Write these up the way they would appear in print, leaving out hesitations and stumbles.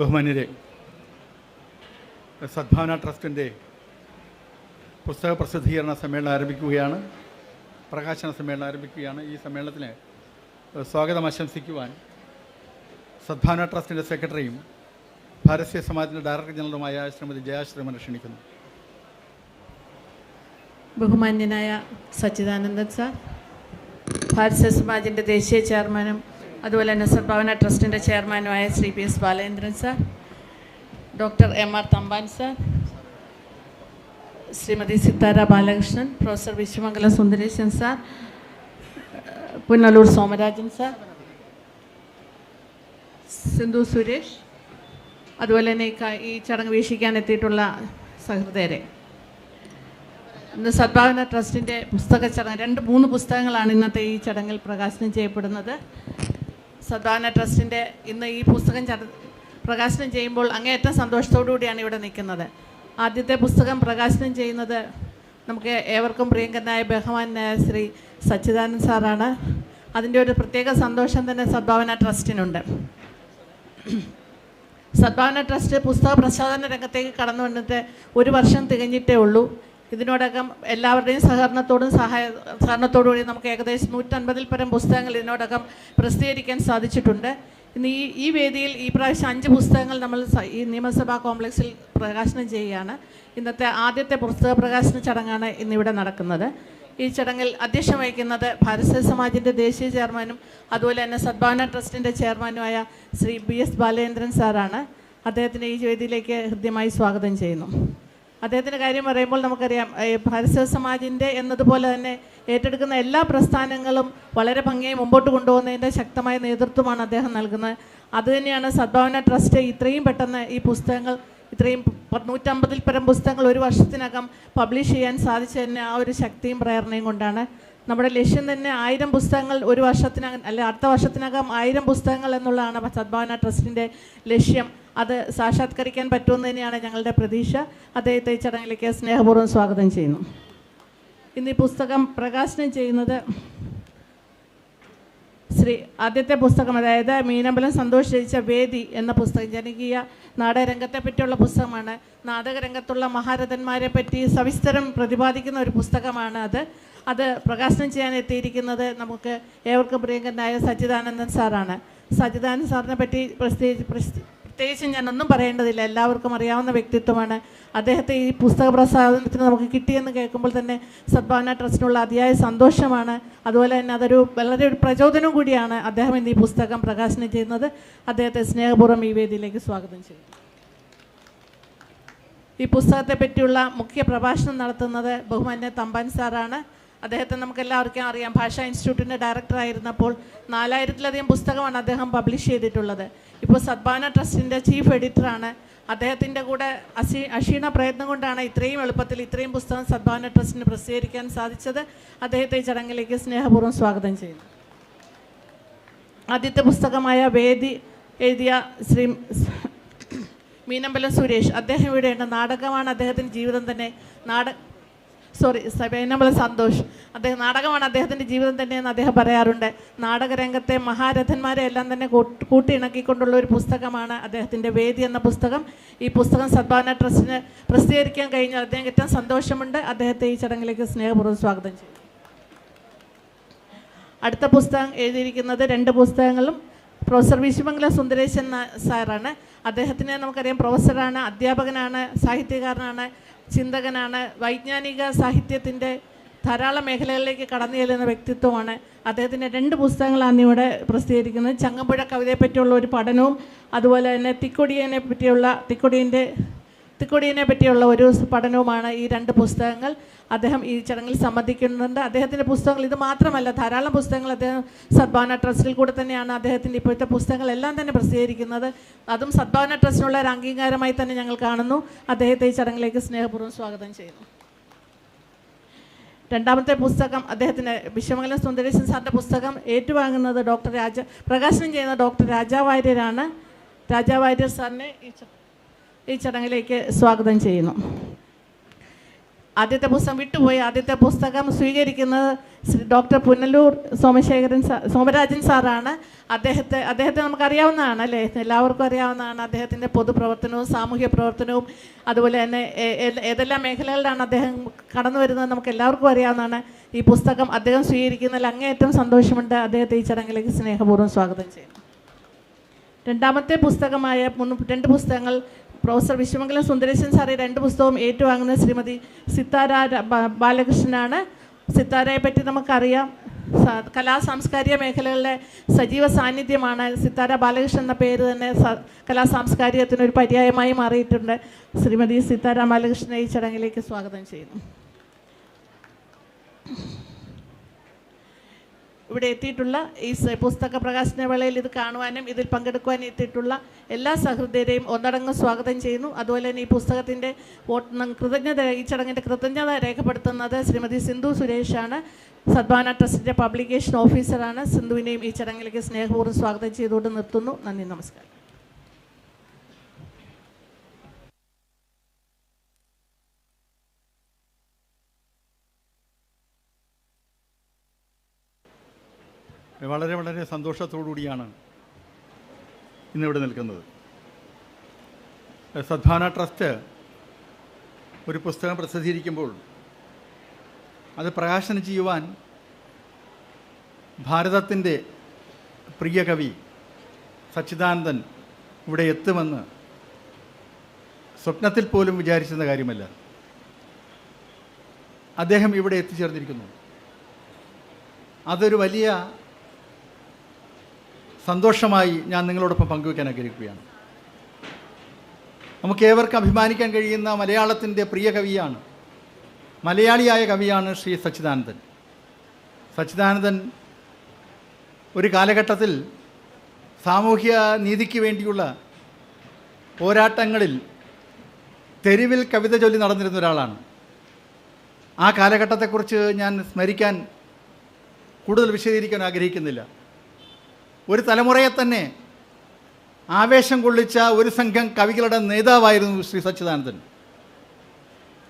ബഹുമാന്യരെ, സദ്ഭാവന ട്രസ്റ്റിൻ്റെ പുസ്തക പ്രസിദ്ധീകരണ സമ്മേളനം ആരംഭിക്കുകയാണ്. പ്രകാശന സമ്മേളനം ആരംഭിക്കുകയാണ്. ഈ സമ്മേളനത്തിന് സ്വാഗതം ആശംസിക്കുവാൻ സദ്ഭാവന ട്രസ്റ്റിൻ്റെ സെക്രട്ടറിയും ഭാരതീയ സമാജിൻ്റെ ഡയറക്ടർ ജനറലുമായ ശ്രീമതി ജയാശ്രീമനെ ക്ഷണിക്കുന്നു. ബഹുമാന്യനായ സച്ചിദാനന്ദൻ സാർ, ഭാരതീയ സമാജിൻ്റെ ദേശീയ ചെയർമാനും അതുപോലെ തന്നെ സദ്ഭാവന ട്രസ്റ്റിൻ്റെ ചെയർമാനുമായ Shri P S Balendran sir, doctor എം.ആർ. Thampan sir, Shrimati Sithara Balakrishnan, professor Vishwamangalam Sundaresan sir, Punalur Somarajan sir, Sindhu Suresh, അതുപോലെ തന്നെ ഈ ചടങ്ങ് വീക്ഷിക്കാൻ എത്തിയിട്ടുള്ള സഹൃദയരെ, ഇന്ന് സദ്ഭാവന ട്രസ്റ്റിൻ്റെ പുസ്തക ചടങ്ങ് 2-3 പുസ്തകങ്ങളാണ് ഇന്നത്തെ ഈ ചടങ്ങിൽ പ്രകാശനം ചെയ്യപ്പെടുന്നത്. സദ്ഭാവന ട്രസ്റ്റിൻ്റെ ഇന്ന് ഈ പുസ്തകം പ്രകാശനം ചെയ്യുമ്പോൾ അങ്ങേയറ്റം സന്തോഷത്തോടു കൂടിയാണ് ഇവിടെ നിൽക്കുന്നത്. ആദ്യത്തെ പുസ്തകം പ്രകാശനം ചെയ്യുന്നത് നമുക്ക് ഏവർക്കും പ്രിയങ്കരനായ ബഹുമാനായ ശ്രീ സച്ചിദാനന്ദൻ സാറാണ്. അതിൻ്റെ ഒരു പ്രത്യേക സന്തോഷം തന്നെ സദ്ഭാവന ട്രസ്റ്റിനുണ്ട്. സദ്ഭാവന ട്രസ്റ്റ് പുസ്തക പ്രസാധന രംഗത്തേക്ക് കടന്നു വന്നിട്ട് 1 വർഷം തികഞ്ഞിട്ടേ ഉള്ളൂ. ഇതിനോടകം എല്ലാവരുടെയും സഹകരണത്തോടു കൂടി നമുക്ക് ഏകദേശം 150-ൽ പരം പുസ്തകങ്ങൾ ഇതിനോടകം പ്രസിദ്ധീകരിക്കാൻ സാധിച്ചിട്ടുണ്ട്. ഇന്ന് ഈ വേദിയിൽ ഈ പ്രാവശ്യം 5 പുസ്തകങ്ങൾ നമ്മൾ ഈ നിയമസഭാ കോംപ്ലക്സിൽ പ്രകാശനം ചെയ്യുകയാണ്. ഇന്നത്തെ ആദ്യത്തെ പുസ്തക പ്രകാശന ചടങ്ങാണ് ഇന്നിവിടെ നടക്കുന്നത്. ഈ ചടങ്ങിൽ അധ്യക്ഷം വഹിക്കുന്നത് ഭാരതീയ സമാജിൻ്റെ ദേശീയ ചെയർമാനും അതുപോലെ തന്നെ സദ്ഭാവന ട്രസ്റ്റിൻ്റെ ചെയർമാനുമായ ശ്രീ പി എസ് ബാലേന്ദ്രൻ സാറാണ്. അദ്ദേഹത്തിൻ്റെ ഈ വേദിയിലേക്ക് ഹൃദ്യമായി സ്വാഗതം ചെയ്യുന്നു. അദ്ദേഹത്തിൻ്റെ കാര്യം പറയുമ്പോൾ നമുക്കറിയാം, ഭാരതീയ സമാജിൻ്റെ എന്നതുപോലെ തന്നെ ഏറ്റെടുക്കുന്ന എല്ലാ പ്രസ്ഥാനങ്ങളും വളരെ ഭംഗിയായി മുമ്പോട്ട് കൊണ്ടുപോകുന്നതിൻ്റെ ശക്തമായ നേതൃത്വമാണ് അദ്ദേഹം നൽകുന്നത്. അതുതന്നെയാണ് സദ്ഭാവന ട്രസ്റ്റ് ഇത്രയും പെട്ടെന്ന് ഈ പുസ്തകങ്ങൾ ഇത്രയും 150-ൽ പരം പുസ്തകങ്ങൾ 1 വർഷത്തിനകം പബ്ലിഷ് ചെയ്യാൻ സാധിച്ചതിന് ആ ഒരു ശക്തിയും പ്രേരണയും കൊണ്ടാണ്. നമ്മുടെ ലക്ഷ്യം തന്നെ 1000 പുസ്തകങ്ങൾ 1 വർഷത്തിനകം അടുത്ത വർഷത്തിനകം 1000 പുസ്തകങ്ങൾ എന്നുള്ളതാണ് സദ്ഭാവന ട്രസ്റ്റിൻ്റെ ലക്ഷ്യം. അത് സാക്ഷാത്കരിക്കാൻ പറ്റുമെന്ന് തന്നെയാണ് ഞങ്ങളുടെ പ്രതീക്ഷ. അദ്ദേഹത്തെ ഈ ചടങ്ങിലേക്ക് സ്നേഹപൂർവ്വം സ്വാഗതം ചെയ്യുന്നു. ഇന്ന് ഈ പുസ്തകം പ്രകാശനം ചെയ്യുന്നത് ആദ്യത്തെ പുസ്തകം, അതായത് മീനമ്പലം സന്തോഷ് രചിച്ച വേദി എന്ന പുസ്തകം ജനകീയ നാടകരംഗത്തെ പറ്റിയുള്ള പുസ്തകമാണ്. നാടകരംഗത്തുള്ള മഹാരഥന്മാരെ പറ്റി സവിസ്തരം പ്രതിപാദിക്കുന്ന ഒരു പുസ്തകമാണ് അത് പ്രകാശനം ചെയ്യാൻ എത്തിയിരിക്കുന്നത് നമുക്ക് ഏവർക്കും പ്രിയങ്കരനായ സച്ചിദാനന്ദൻ സാറാണ്. സച്ചിദാനന്ദൻ സാറിനെ പറ്റി പ്രത്യേകിച്ച് ഞാനൊന്നും പറയേണ്ടതില്ല, എല്ലാവർക്കും അറിയാവുന്ന വ്യക്തിത്വമാണ്. അദ്ദേഹത്തെ ഈ പുസ്തക പ്രസാധനത്തിന് നമുക്ക് കിട്ടിയെന്ന് കേൾക്കുമ്പോൾ തന്നെ സദ്ഭാവന ട്രസ്റ്റിനുള്ള അതിയായ സന്തോഷമാണ്. അതുപോലെ തന്നെ അതൊരു വളരെ ഒരു പ്രചോദനം കൂടിയാണ്. അദ്ദേഹം ഇന്ന് ഈ പുസ്തകം പ്രകാശനം ചെയ്യുന്നത്. അദ്ദേഹത്തെ സ്നേഹപൂർവ്വം ഈ വേദിയിലേക്ക് സ്വാഗതം ചെയ്യുന്നു. ഈ പുസ്തകത്തെ പറ്റിയുള്ള മുഖ്യ പ്രഭാഷണം നടത്തുന്നത് ബഹുമാന്യ തമ്പാൻ സാറാണ്. അദ്ദേഹത്തെ നമുക്കെല്ലാവർക്കും അറിയാം, ഭാഷാ ഇൻസ്റ്റിറ്റ്യൂട്ടിൻ്റെ ഡയറക്ടറായിരുന്നപ്പോൾ 4000-ലധികം പുസ്തകമാണ് അദ്ദേഹം പബ്ലിഷ് ചെയ്തിട്ടുള്ളത്. ഇപ്പോൾ സദ്ഭാവന ട്രസ്റ്റിൻ്റെ ചീഫ് എഡിറ്ററാണ്. അദ്ദേഹത്തിൻ്റെ കൂടെ അക്ഷീണ പ്രയത്നം കൊണ്ടാണ് ഇത്രയും എളുപ്പത്തിൽ ഇത്രയും പുസ്തകം സദ്ഭാവന ട്രസ്റ്റിന് പ്രസിദ്ധീകരിക്കാൻ സാധിച്ചത്. അദ്ദേഹത്തെ ഈ ചടങ്ങിലേക്ക് സ്നേഹപൂർവ്വം സ്വാഗതം ചെയ്യുന്നു. ആദ്യത്തെ പുസ്തകമായ വേദി എഴുതിയ ശ്രീ മീനമ്പലം സുരേഷ്, അദ്ദേഹം ഇവിടെയുണ്ട്. നാടകമാണ് അദ്ദേഹത്തിൻ്റെ ജീവിതം തന്നെ. മീനമ്പലം സന്തോഷ്, നാടകമാണ് അദ്ദേഹത്തിൻ്റെ ജീവിതം തന്നെയെന്ന് അദ്ദേഹം പറയാറുണ്ട്. നാടകരംഗത്തെ മഹാരഥന്മാരെ എല്ലാം തന്നെ കൂട്ടിയിണക്കിക്കൊണ്ടുള്ള ഒരു പുസ്തകമാണ് അദ്ദേഹത്തിൻ്റെ വേദി എന്ന പുസ്തകം. ഈ പുസ്തകം സദ്ഭാവന ട്രസ്റ്റിന് പ്രസിദ്ധീകരിക്കാൻ കഴിഞ്ഞാൽ അദ്ദേഹം ഏറ്റവും സന്തോഷമുണ്ട്. അദ്ദേഹത്തെ ഈ ചടങ്ങിലേക്ക് സ്നേഹപൂർവ്വം സ്വാഗതം ചെയ്യും. അടുത്ത പുസ്തകം എഴുതിയിരിക്കുന്നത് 2 പുസ്തകങ്ങളും പ്രൊഫസർ വിശ്വമംഗലം സുന്ദരേശൻ സാറാണ്. അദ്ദേഹത്തിനെ നമുക്കറിയാം, പ്രൊഫസറാണ്, അധ്യാപകനാണ്, സാഹിത്യകാരനാണ്, ചിന്തകനാണ്. വൈജ്ഞാനിക സാഹിത്യത്തിൻ്റെ ധാരാളം മേഖലകളിലേക്ക് കടന്നു ചെല്ലുന്ന വ്യക്തിത്വമാണ്. അദ്ദേഹത്തിൻ്റെ 2 പുസ്തകങ്ങളാണ് ഇവിടെ പ്രസിദ്ധീകരിക്കുന്നത്. ചങ്ങമ്പുഴ കവിതയെ പറ്റിയുള്ള ഒരു പഠനവും അതുപോലെ തന്നെ തിക്കൊടിയനെ പറ്റിയുള്ള ഒരു പഠനവുമാണ് ഈ 2 പുസ്തകങ്ങൾ. അദ്ദേഹം ഈ ചടങ്ങിൽ സംബന്ധിക്കുന്നുണ്ട്. അദ്ദേഹത്തിൻ്റെ പുസ്തകങ്ങൾ ഇത് മാത്രമല്ല, ധാരാളം പുസ്തകങ്ങൾ അദ്ദേഹം സദ്ഭാവന ട്രസ്റ്റിൽ കൂടെ തന്നെയാണ് അദ്ദേഹത്തിൻ്റെ ഇപ്പോഴത്തെ പുസ്തകങ്ങളെല്ലാം തന്നെ പ്രസിദ്ധീകരിക്കുന്നത്. അതും സദ്ഭാവന ട്രസ്റ്റിനുള്ള ഒരു അംഗീകാരമായി തന്നെ ഞങ്ങൾ കാണുന്നു. അദ്ദേഹത്തെ ഈ ചടങ്ങിലേക്ക് സ്നേഹപൂർവ്വം സ്വാഗതം ചെയ്യുന്നു. രണ്ടാമത്തെ പുസ്തകം അദ്ദേഹത്തിന് വിശ്വമംഗലം സുന്ദരേശൻ സാറിൻ്റെ പുസ്തകം ഏറ്റുവാങ്ങുന്നത് പ്രകാശനം ചെയ്യുന്ന ഡോക്ടർ രാജാ വാര്യരാണ്. രാജാ വാര്യർ സാറിനെ ഈ ചടങ്ങിലേക്ക് സ്വാഗതം ചെയ്യുന്നു. ആദ്യത്തെ പുസ്തകം വിട്ടുപോയി. ആദ്യത്തെ പുസ്തകം സ്വീകരിക്കുന്നത് ശ്രീ ഡോക്ടർ പുനലൂർ സോമരാജൻ സാറാണ്. അദ്ദേഹത്തെ നമുക്കറിയാവുന്നതാണ് അല്ലേ, എല്ലാവർക്കും അറിയാവുന്നതാണ്. അദ്ദേഹത്തിൻ്റെ പൊതുപ്രവർത്തനവും സാമൂഹ്യ പ്രവർത്തനവും അതുപോലെ തന്നെ ഏതെല്ലാം മേഖലകളിലാണ് അദ്ദേഹം കടന്നു വരുന്നത് നമുക്ക് എല്ലാവർക്കും അറിയാവുന്നതാണ്. ഈ പുസ്തകം അദ്ദേഹം സ്വീകരിക്കുന്നതിൽ അങ്ങേയറ്റം സന്തോഷമുണ്ട്. അദ്ദേഹത്തെ ഈ ചടങ്ങിലേക്ക് സ്നേഹപൂർവ്വം സ്വാഗതം ചെയ്യുന്നു. രണ്ടാമത്തെ പുസ്തകമായ 2 പുസ്തകങ്ങൾ പ്രൊഫസർ വിശ്വമംഗലം സുന്ദരേശൻ സാറി 2 പുസ്തകവും ഏറ്റുവാങ്ങുന്നത് ശ്രീമതി സിത്താര ബാലകൃഷ്ണനാണ്. സിത്താരയെ പറ്റി നമുക്കറിയാം, കലാസാംസ്കാരിക മേഖലകളിലെ സജീവ സാന്നിധ്യമാണ്. സിത്താര ബാലകൃഷ്ണൻ എന്ന പേര് തന്നെ കലാസാംസ്കാരികത്തിനൊരു പര്യായമായി മാറിയിട്ടുണ്ട്. ശ്രീമതി സിത്താര ബാലകൃഷ്ണനെ ഈ ചടങ്ങിലേക്ക് സ്വാഗതം ചെയ്യുന്നു. ഇവിടെ എത്തിയിട്ടുള്ള ഈ പുസ്തക പ്രകാശന വേളയിൽ ഇത് കാണുവാനും ഇതിൽ പങ്കെടുക്കുവാനും എത്തിയിട്ടുള്ള എല്ലാ സഹൃദയരെയും ഒന്നടങ്കം സ്വാഗതം ചെയ്യുന്നു. അതുപോലെ തന്നെ ഈ പുസ്തകത്തിൻ്റെ ഈ ചടങ്ങിൻ്റെ കൃതജ്ഞത രേഖപ്പെടുത്തുന്നത് ശ്രീമതി സിന്ധു സുരേഷാണ്. സദ്ഭാവന ട്രസ്റ്റിൻ്റെ പബ്ലിക്കേഷൻ ഓഫീസറാണ്. സിന്ധുവിനെയും ഈ ചടങ്ങിലേക്ക് സ്നേഹപൂർവ്വം സ്വാഗതം ചെയ്തുകൊണ്ട് നിർത്തുന്നു. നന്ദി, നമസ്കാരം. വളരെ വളരെ സന്തോഷത്തോടുകൂടിയാണ് ഇന്നിവിടെ നിൽക്കുന്നത്. സദ്ഭാവന ട്രസ്റ്റ് ഒരു പുസ്തകം പ്രസിദ്ധീകരിക്കുമ്പോൾ അത് പ്രകാശനം ചെയ്യുവാൻ ഭാരതത്തിൻ്റെ പ്രിയ കവി സച്ചിദാനന്ദൻ ഇവിടെ എത്തുമെന്ന് സ്വപ്നത്തിൽ പോലും വിചാരിച്ചിരുന്ന കാര്യമല്ല. അദ്ദേഹം ഇവിടെ എത്തിച്ചേർന്നിരിക്കുന്നു. അതൊരു വലിയ സന്തോഷമായി ഞാൻ നിങ്ങളോടൊപ്പം പങ്കുവയ്ക്കാൻ ആഗ്രഹിക്കുകയാണ്. നമുക്കേവർക്കും അഭിമാനിക്കാൻ കഴിയുന്ന മലയാളത്തിൻ്റെ പ്രിയ കവിയാണ്, മലയാളിയായ കവിയാണ് ശ്രീ സച്ചിദാനന്ദൻ. സച്ചിദാനന്ദൻ ഒരു കാലഘട്ടത്തിൽ സാമൂഹ്യ നീതിക്ക് വേണ്ടിയുള്ള പോരാട്ടങ്ങളിൽ തെരുവിൽ കവിത ചൊല്ലി നടന്നിരുന്ന ഒരാളാണ്. ആ കാലഘട്ടത്തെക്കുറിച്ച് ഞാൻ സ്മരിക്കാൻ കൂടുതൽ വിശദീകരിക്കാൻ ആഗ്രഹിക്കുന്നില്ല. ഒരു തലമുറയെ തന്നെ ആവേശം കൊള്ളിച്ച ഒരു സംഘം കവികളുടെ നേതാവായിരുന്നു ശ്രീ സച്ചിദാനന്ദൻ.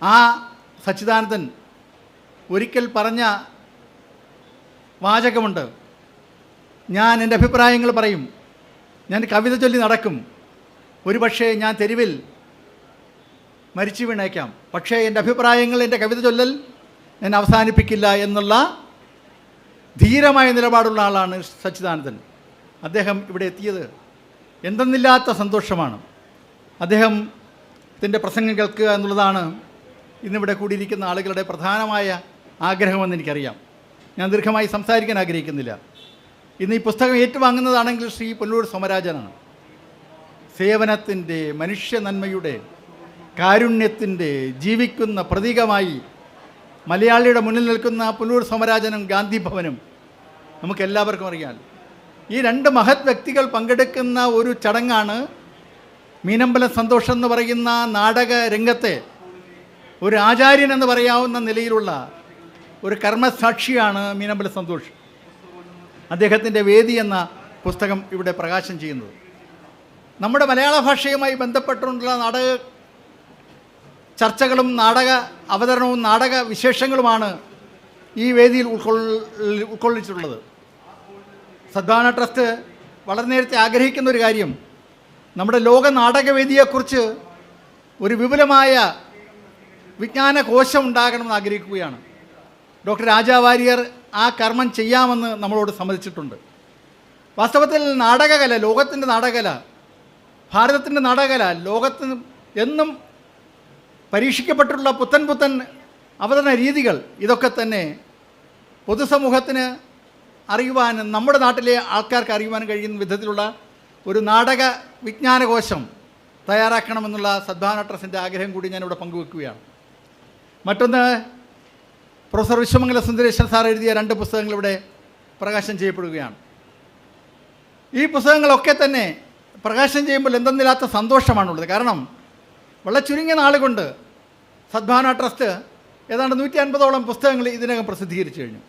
ആ സച്ചിദാനന്ദൻ ഒരിക്കൽ പറഞ്ഞ വാചകമുണ്ട്: ഞാൻ എൻ്റെ അഭിപ്രായങ്ങൾ പറയും, ഞാൻ കവിത ചൊല്ലി നടക്കും, ഒരുപക്ഷേ ഞാൻ തെരുവിൽ മരിച്ചു വീണേക്കാം, പക്ഷേ എൻ്റെ അഭിപ്രായങ്ങൾ, എൻ്റെ കവിത ചൊല്ലൽ ഞാൻ അവസാനിപ്പിക്കില്ല എന്നുള്ള ധീരമായ നിലപാടുള്ള ആളാണ് സച്ചിദാനന്ദൻ. അദ്ദേഹം ഇവിടെ എത്തിയത് എന്തെന്നില്ലാത്ത സന്തോഷമാണ്. അദ്ദേഹത്തിൻ്റെ പ്രസംഗം കേൾക്കുക എന്നുള്ളതാണ് ഇന്നിവിടെ കൂടിയിരിക്കുന്ന ആളുകളുടെ പ്രധാനമായ ആഗ്രഹമെന്ന് എനിക്കറിയാം. ഞാൻ ദീർഘമായി സംസാരിക്കാൻ ആഗ്രഹിക്കുന്നില്ല. ഇന്ന് ഈ പുസ്തകം ഏറ്റുവാങ്ങുന്നതാണെങ്കിൽ ശ്രീ പുനലൂർ സോമരാജനാണ്. സേവനത്തിൻ്റെ, മനുഷ്യ നന്മയുടെ, കാരുണ്യത്തിൻ്റെ ജീവിക്കുന്ന പ്രതീകമായി മലയാളിയുടെ മുന്നിൽ നിൽക്കുന്ന പുനലൂർ സോമരാജനും ഗാന്ധി ഭവനും നമുക്കെല്ലാവർക്കും അറിയാം. ഈ 2 മഹത് വ്യക്തികൾ പങ്കെടുക്കുന്ന ഒരു ചടങ്ങാണ് മീനമ്പലം സന്തോഷം എന്ന് പറയുന്ന നാടക രംഗത്തെ ഒരു ആചാര്യൻ എന്ന് പറയാവുന്ന നിലയിലുള്ള ഒരു കർമ്മസാക്ഷിയാണ് മീനമ്പലം സന്തോഷ്. അദ്ദേഹത്തിൻ്റെ വേദി എന്ന പുസ്തകം ഇവിടെ പ്രകാശനം ചെയ്യുന്നത് നമ്മുടെ മലയാള ഭാഷയുമായി ബന്ധപ്പെട്ടുള്ള നാടക ചർച്ചകളും നാടക അവതരണവും നാടക വിശേഷങ്ങളുമാണ് ഈ വേദിയിൽ ഉൾക്കൊള്ളിച്ചിട്ടുള്ളത്. സദ്ഭാവന ട്രസ്റ്റ് വളരെ നേരത്തെ ആഗ്രഹിക്കുന്ന ഒരു കാര്യം, നമ്മുടെ ലോക നാടകവേദിയെക്കുറിച്ച് ഒരു വിപുലമായ വിജ്ഞാനകോശം ഉണ്ടാകണമെന്ന് ആഗ്രഹിക്കുകയാണ്. ഡോക്ടർ രാജാ വാര്യർ ആ കർമ്മം ചെയ്യാമെന്ന് നമ്മളോട് സമ്മതിച്ചിട്ടുണ്ട്. വാസ്തവത്തിൽ നാടകകല, ലോകത്തിൻ്റെ നാടകകല, ഭാരതത്തിൻ്റെ നാടകകല, ലോകത്തിന് എന്നും പരീക്ഷിക്കപ്പെട്ടിട്ടുള്ള പുത്തൻ അവതരണ രീതികൾ, ഇതൊക്കെ തന്നെ പൊതുസമൂഹത്തിന് അറിയുവാനും നമ്മുടെ നാട്ടിലെ ആൾക്കാർക്ക് അറിയുവാനും കഴിയുന്ന വിധത്തിലുള്ള ഒരു നാടക വിജ്ഞാനകോശം തയ്യാറാക്കണമെന്നുള്ള സദ്ഭാവന ട്രസ്റ്റിൻ്റെ ആഗ്രഹം കൂടി ഞാനിവിടെ പങ്കുവെക്കുകയാണ്. മറ്റൊന്ന്, പ്രൊഫസർ വിശ്വമംഗല സുന്ദരേശൻ സാർ എഴുതിയ 2 പുസ്തകങ്ങൾ ഇവിടെ പ്രകാശനം ചെയ്യപ്പെടുകയാണ്. ഈ പുസ്തകങ്ങളൊക്കെ തന്നെ പ്രകാശനം ചെയ്യുമ്പോൾ എന്തെന്നില്ലാത്ത സന്തോഷമാണുള്ളത്. കാരണം വളരെ ചുരുങ്ങിയ നാളുകൊണ്ട് സദ്ഭാവന ട്രസ്റ്റ് ഏതാണ്ട് 150ഓളം പുസ്തകങ്ങൾ ഇതിനകം പ്രസിദ്ധീകരിച്ചു കഴിഞ്ഞു.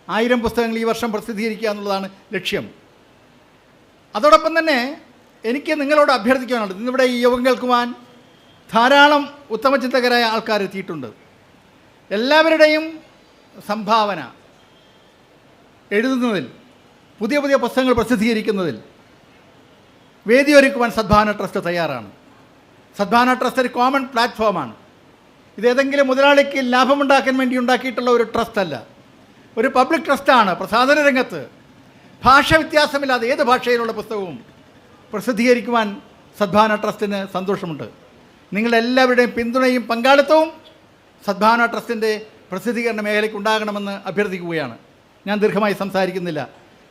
1000 പുസ്തകങ്ങൾ ഈ വർഷം പ്രസിദ്ധീകരിക്കുക എന്നുള്ളതാണ് ലക്ഷ്യം. അതോടൊപ്പം തന്നെ എനിക്ക് നിങ്ങളോട് അഭ്യർത്ഥിക്കാനുള്ളത്, ഇന്നിവിടെ ഈ യോഗം കേൾക്കുവാൻ ധാരാളം ഉത്തമചിന്തകരായ ആൾക്കാർ എത്തിയിട്ടുണ്ട്. എല്ലാവരുടെയും സംഭാവന എഴുതുന്നതിൽ, പുതിയ പുതിയ പുസ്തകങ്ങൾ പ്രസിദ്ധീകരിക്കുന്നതിൽ വേദിയൊരുക്കുവാൻ സദ്ഭാവന ട്രസ്റ്റ് തയ്യാറാണ്. സദ്ഭാവന ട്രസ്റ്റ് ഒരു കോമൺ പ്ലാറ്റ്ഫോമാണ്. ഇതേതെങ്കിലും മുതലാളിക്ക് ലാഭമുണ്ടാക്കാൻ വേണ്ടി ഉണ്ടാക്കിയിട്ടുള്ള ഒരു ട്രസ്റ്റല്ല, ഒരു പബ്ലിക് ട്രസ്റ്റാണ്. പ്രസാധന രംഗത്ത് ഭാഷ വ്യത്യാസമില്ലാതെ ഏത് ഭാഷയിലുള്ള പുസ്തകവും പ്രസിദ്ധീകരിക്കുവാൻ സദ്ഭാവന ട്രസ്റ്റിന് സന്തോഷമുണ്ട്. നിങ്ങളെല്ലാവരുടെയും പിന്തുണയും പങ്കാളിത്തവും സദ്ഭാവന ട്രസ്റ്റിൻ്റെ പ്രസിദ്ധീകരണ മേഖലയ്ക്ക് ഉണ്ടാകണമെന്ന് അഭ്യർത്ഥിക്കുകയാണ്. ഞാൻ ദീർഘമായി സംസാരിക്കുന്നില്ല.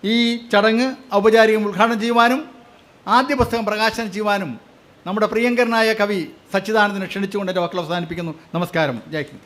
ഈ ചടങ്ങ് ഔപചാരികം ഉദ്ഘാടനം ചെയ്യുവാനും ആദ്യ പുസ്തകം പ്രകാശനം ചെയ്യുവാനും നമ്മുടെ പ്രിയങ്കരനായ കവി സച്ചിദാനന്ദനെ ക്ഷണിച്ചുകൊണ്ട് എൻ്റെ വാക്കുകൾ അവസാനിപ്പിക്കുന്നു. നമസ്കാരം. ജയ് ഹിന്ദ്.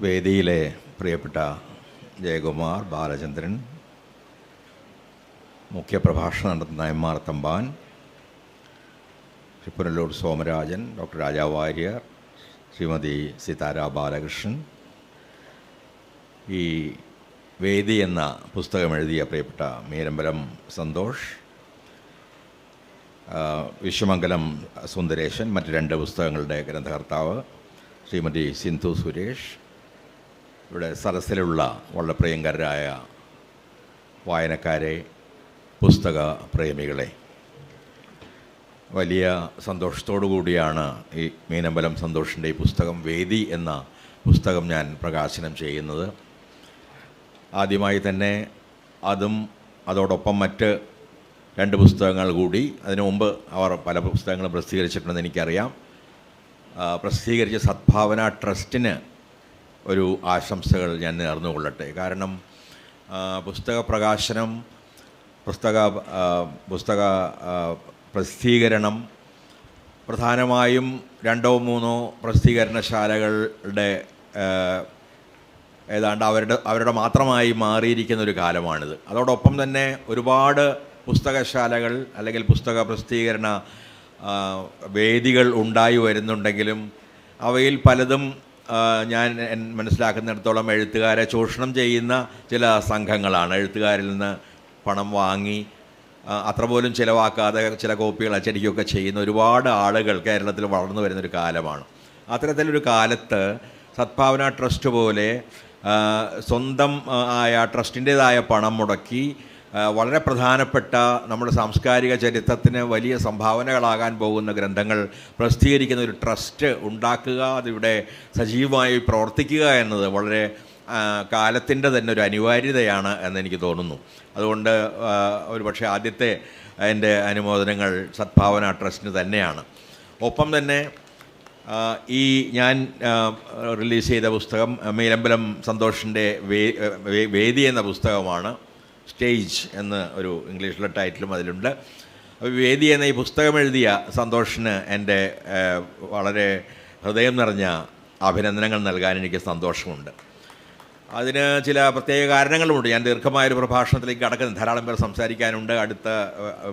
വേദിയിലെ പ്രിയപ്പെട്ട ജയകുമാർ, ബാലചന്ദ്രൻ, മുഖ്യപ്രഭാഷണം നടത്തുന്ന എം.ആർ. തമ്പാൻ, പുനലൂർ സോമരാജൻ, ഡോക്ടർ രാജാ വാര്യർ, ശ്രീമതി സിതാര ബാലകൃഷ്ണൻ, ഈ വേദി എന്ന പുസ്തകം എഴുതിയ പ്രിയപ്പെട്ട മീരമ്പലം സന്തോഷ്, വിശ്വമംഗലം സുന്ദരേശൻ, മറ്റ് 2 പുസ്തകങ്ങളുടെ ഗ്രന്ഥകർത്താവ് ശ്രീമതി സിന്ധു സുരേഷ്, ഇവിടെ സദസ്സിലുള്ള വളരെ പ്രിയങ്കരായ വായനക്കാരെ, പുസ്തക പ്രേമികളെ, വലിയ സന്തോഷത്തോടു കൂടിയാണ് ഈ മീനമ്പലം സന്തോഷിൻ്റെ ഈ പുസ്തകം, വേദി എന്ന പുസ്തകം ഞാൻ പ്രകാശനം ചെയ്യുന്നത്. ആദ്യമായി തന്നെ അതോടൊപ്പം മറ്റ് 2 പുസ്തകങ്ങൾ കൂടി, അതിനു മുമ്പ് അവർ പല പുസ്തകങ്ങളും പ്രസിദ്ധീകരിച്ചിട്ടുണ്ടെന്ന് എനിക്കറിയാം. പ്രസിദ്ധീകരിച്ച സദ്ഭാവന ട്രസ്റ്റിന് ഒരു ആശംസകൾ ഞാൻ നേർന്നുകൊള്ളട്ടെ. കാരണം പുസ്തക പ്രകാശനം, പുസ്തക പ്രസിദ്ധീകരണം പ്രധാനമായും 2-3 പ്രസിദ്ധീകരണശാലകളുടെ ഏതാണ്ട് അവരുടെ മാത്രമായി മാറിയിരിക്കുന്ന ഒരു കാലമാണിത്. അതോടൊപ്പം തന്നെ ഒരുപാട് പുസ്തകശാലകൾ അല്ലെങ്കിൽ പുസ്തക പ്രസിദ്ധീകരണ വേദികൾ ഉണ്ടായി വരുന്നുണ്ടെങ്കിലും അവയിൽ പലതും ഞാൻ മനസ്സിലാക്കുന്നിടത്തോളം എഴുത്തുകാരെ ചൂഷണം ചെയ്യുന്ന ചില സംഘങ്ങളാണ്. എഴുത്തുകാരിൽ നിന്ന് പണം വാങ്ങി അത്ര പോലും ചിലവാക്കാതെ ചില കോപ്പികൾ അച്ചടിക്കുകയൊക്കെ ചെയ്യുന്ന ഒരുപാട് ആളുകൾ കേരളത്തിൽ വളർന്നു വരുന്നൊരു കാലമാണ്. അത്തരത്തിലൊരു കാലത്ത് സദ്ഭാവന ട്രസ്റ്റ് പോലെ സ്വന്തം ആയ ട്രസ്റ്റിൻ്റേതായ പണം മുടക്കി വളരെ പ്രധാനപ്പെട്ട നമ്മുടെ സാംസ്കാരിക ചരിത്രത്തിന് വലിയ സംഭാവനകളാകാൻ പോകുന്ന ഗ്രന്ഥങ്ങൾ പ്രസിദ്ധീകരിക്കുന്ന ഒരു ട്രസ്റ്റ് ഉണ്ടാക്കുക, അതിവിടെ സജീവമായി പ്രവർത്തിക്കുക എന്നത് വളരെ കാലത്തിൻ്റെ തന്നെ ഒരു അനിവാര്യതയാണ് എന്നെനിക്ക് തോന്നുന്നു. അതുകൊണ്ട് ഒരുപക്ഷെ ആദ്യത്തെ എൻ്റെ അനുമോദനങ്ങൾ സദ്ഭാവന ട്രസ്റ്റിന് തന്നെയാണ്. ഒപ്പം തന്നെ ഈ ഞാൻ റിലീസ് ചെയ്ത പുസ്തകം മീനമ്പലം സന്തോഷിൻ്റെ വേദി എന്ന പുസ്തകമാണ്. സ്റ്റേജ് എന്ന് ഒരു ഇംഗ്ലീഷിലെ ടൈറ്റിലും അതിലുണ്ട്. വേദി എന്ന ഈ പുസ്തകം എഴുതിയ സന്തോഷിന് എൻ്റെ വളരെ ഹൃദയം നിറഞ്ഞ അഭിനന്ദനങ്ങൾ നൽകാൻ എനിക്ക് സന്തോഷമുണ്ട്. അതിന് ചില പ്രത്യേക കാരണങ്ങളുമുണ്ട്. ഞാൻ ദീർഘമായൊരു പ്രഭാഷണത്തിലേക്ക് കടക്കുന്നു. ധാരാളം പേർ സംസാരിക്കാനുണ്ട്.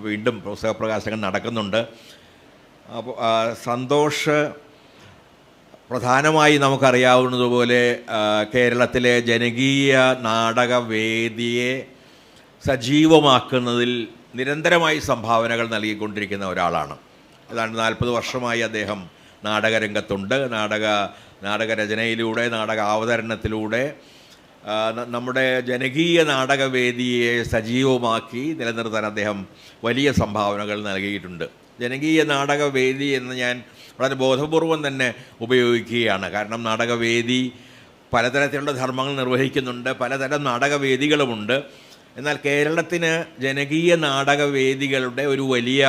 വീണ്ടും പുസ്തക പ്രകാശനങ്ങൾ നടക്കുന്നുണ്ട്. അപ്പോൾ സന്തോഷ് പ്രധാനമായി നമുക്കറിയാവുന്നതുപോലെ കേരളത്തിലെ ജനകീയ നാടകവേദിയെ സജീവമാക്കുന്നതിൽ നിരന്തരമായി സംഭാവനകൾ നൽകിക്കൊണ്ടിരിക്കുന്ന ഒരാളാണ്. ഏതാണ്ട് 40 വർഷമായി അദ്ദേഹം നാടകരംഗത്തുണ്ട്. നാടകരചനയിലൂടെ, നാടക അവതരണത്തിലൂടെ നമ്മുടെ ജനകീയ നാടകവേദിയെ സജീവമാക്കി നിലനിർത്താൻ അദ്ദേഹം വലിയ സംഭാവനകൾ നൽകിയിട്ടുണ്ട്. ജനകീയ നാടകവേദി എന്ന് ഞാൻ വളരെ ബോധപൂർവം തന്നെ ഉപയോഗിക്കുകയാണ്. കാരണം നാടകവേദി പലതരത്തിലുള്ള ധർമ്മങ്ങൾ നിർവഹിക്കുന്നുണ്ട്, പലതരം നാടകവേദികളുമുണ്ട്. എന്നാൽ കേരളത്തിന് ജനകീയ നാടകവേദികളുടെ ഒരു വലിയ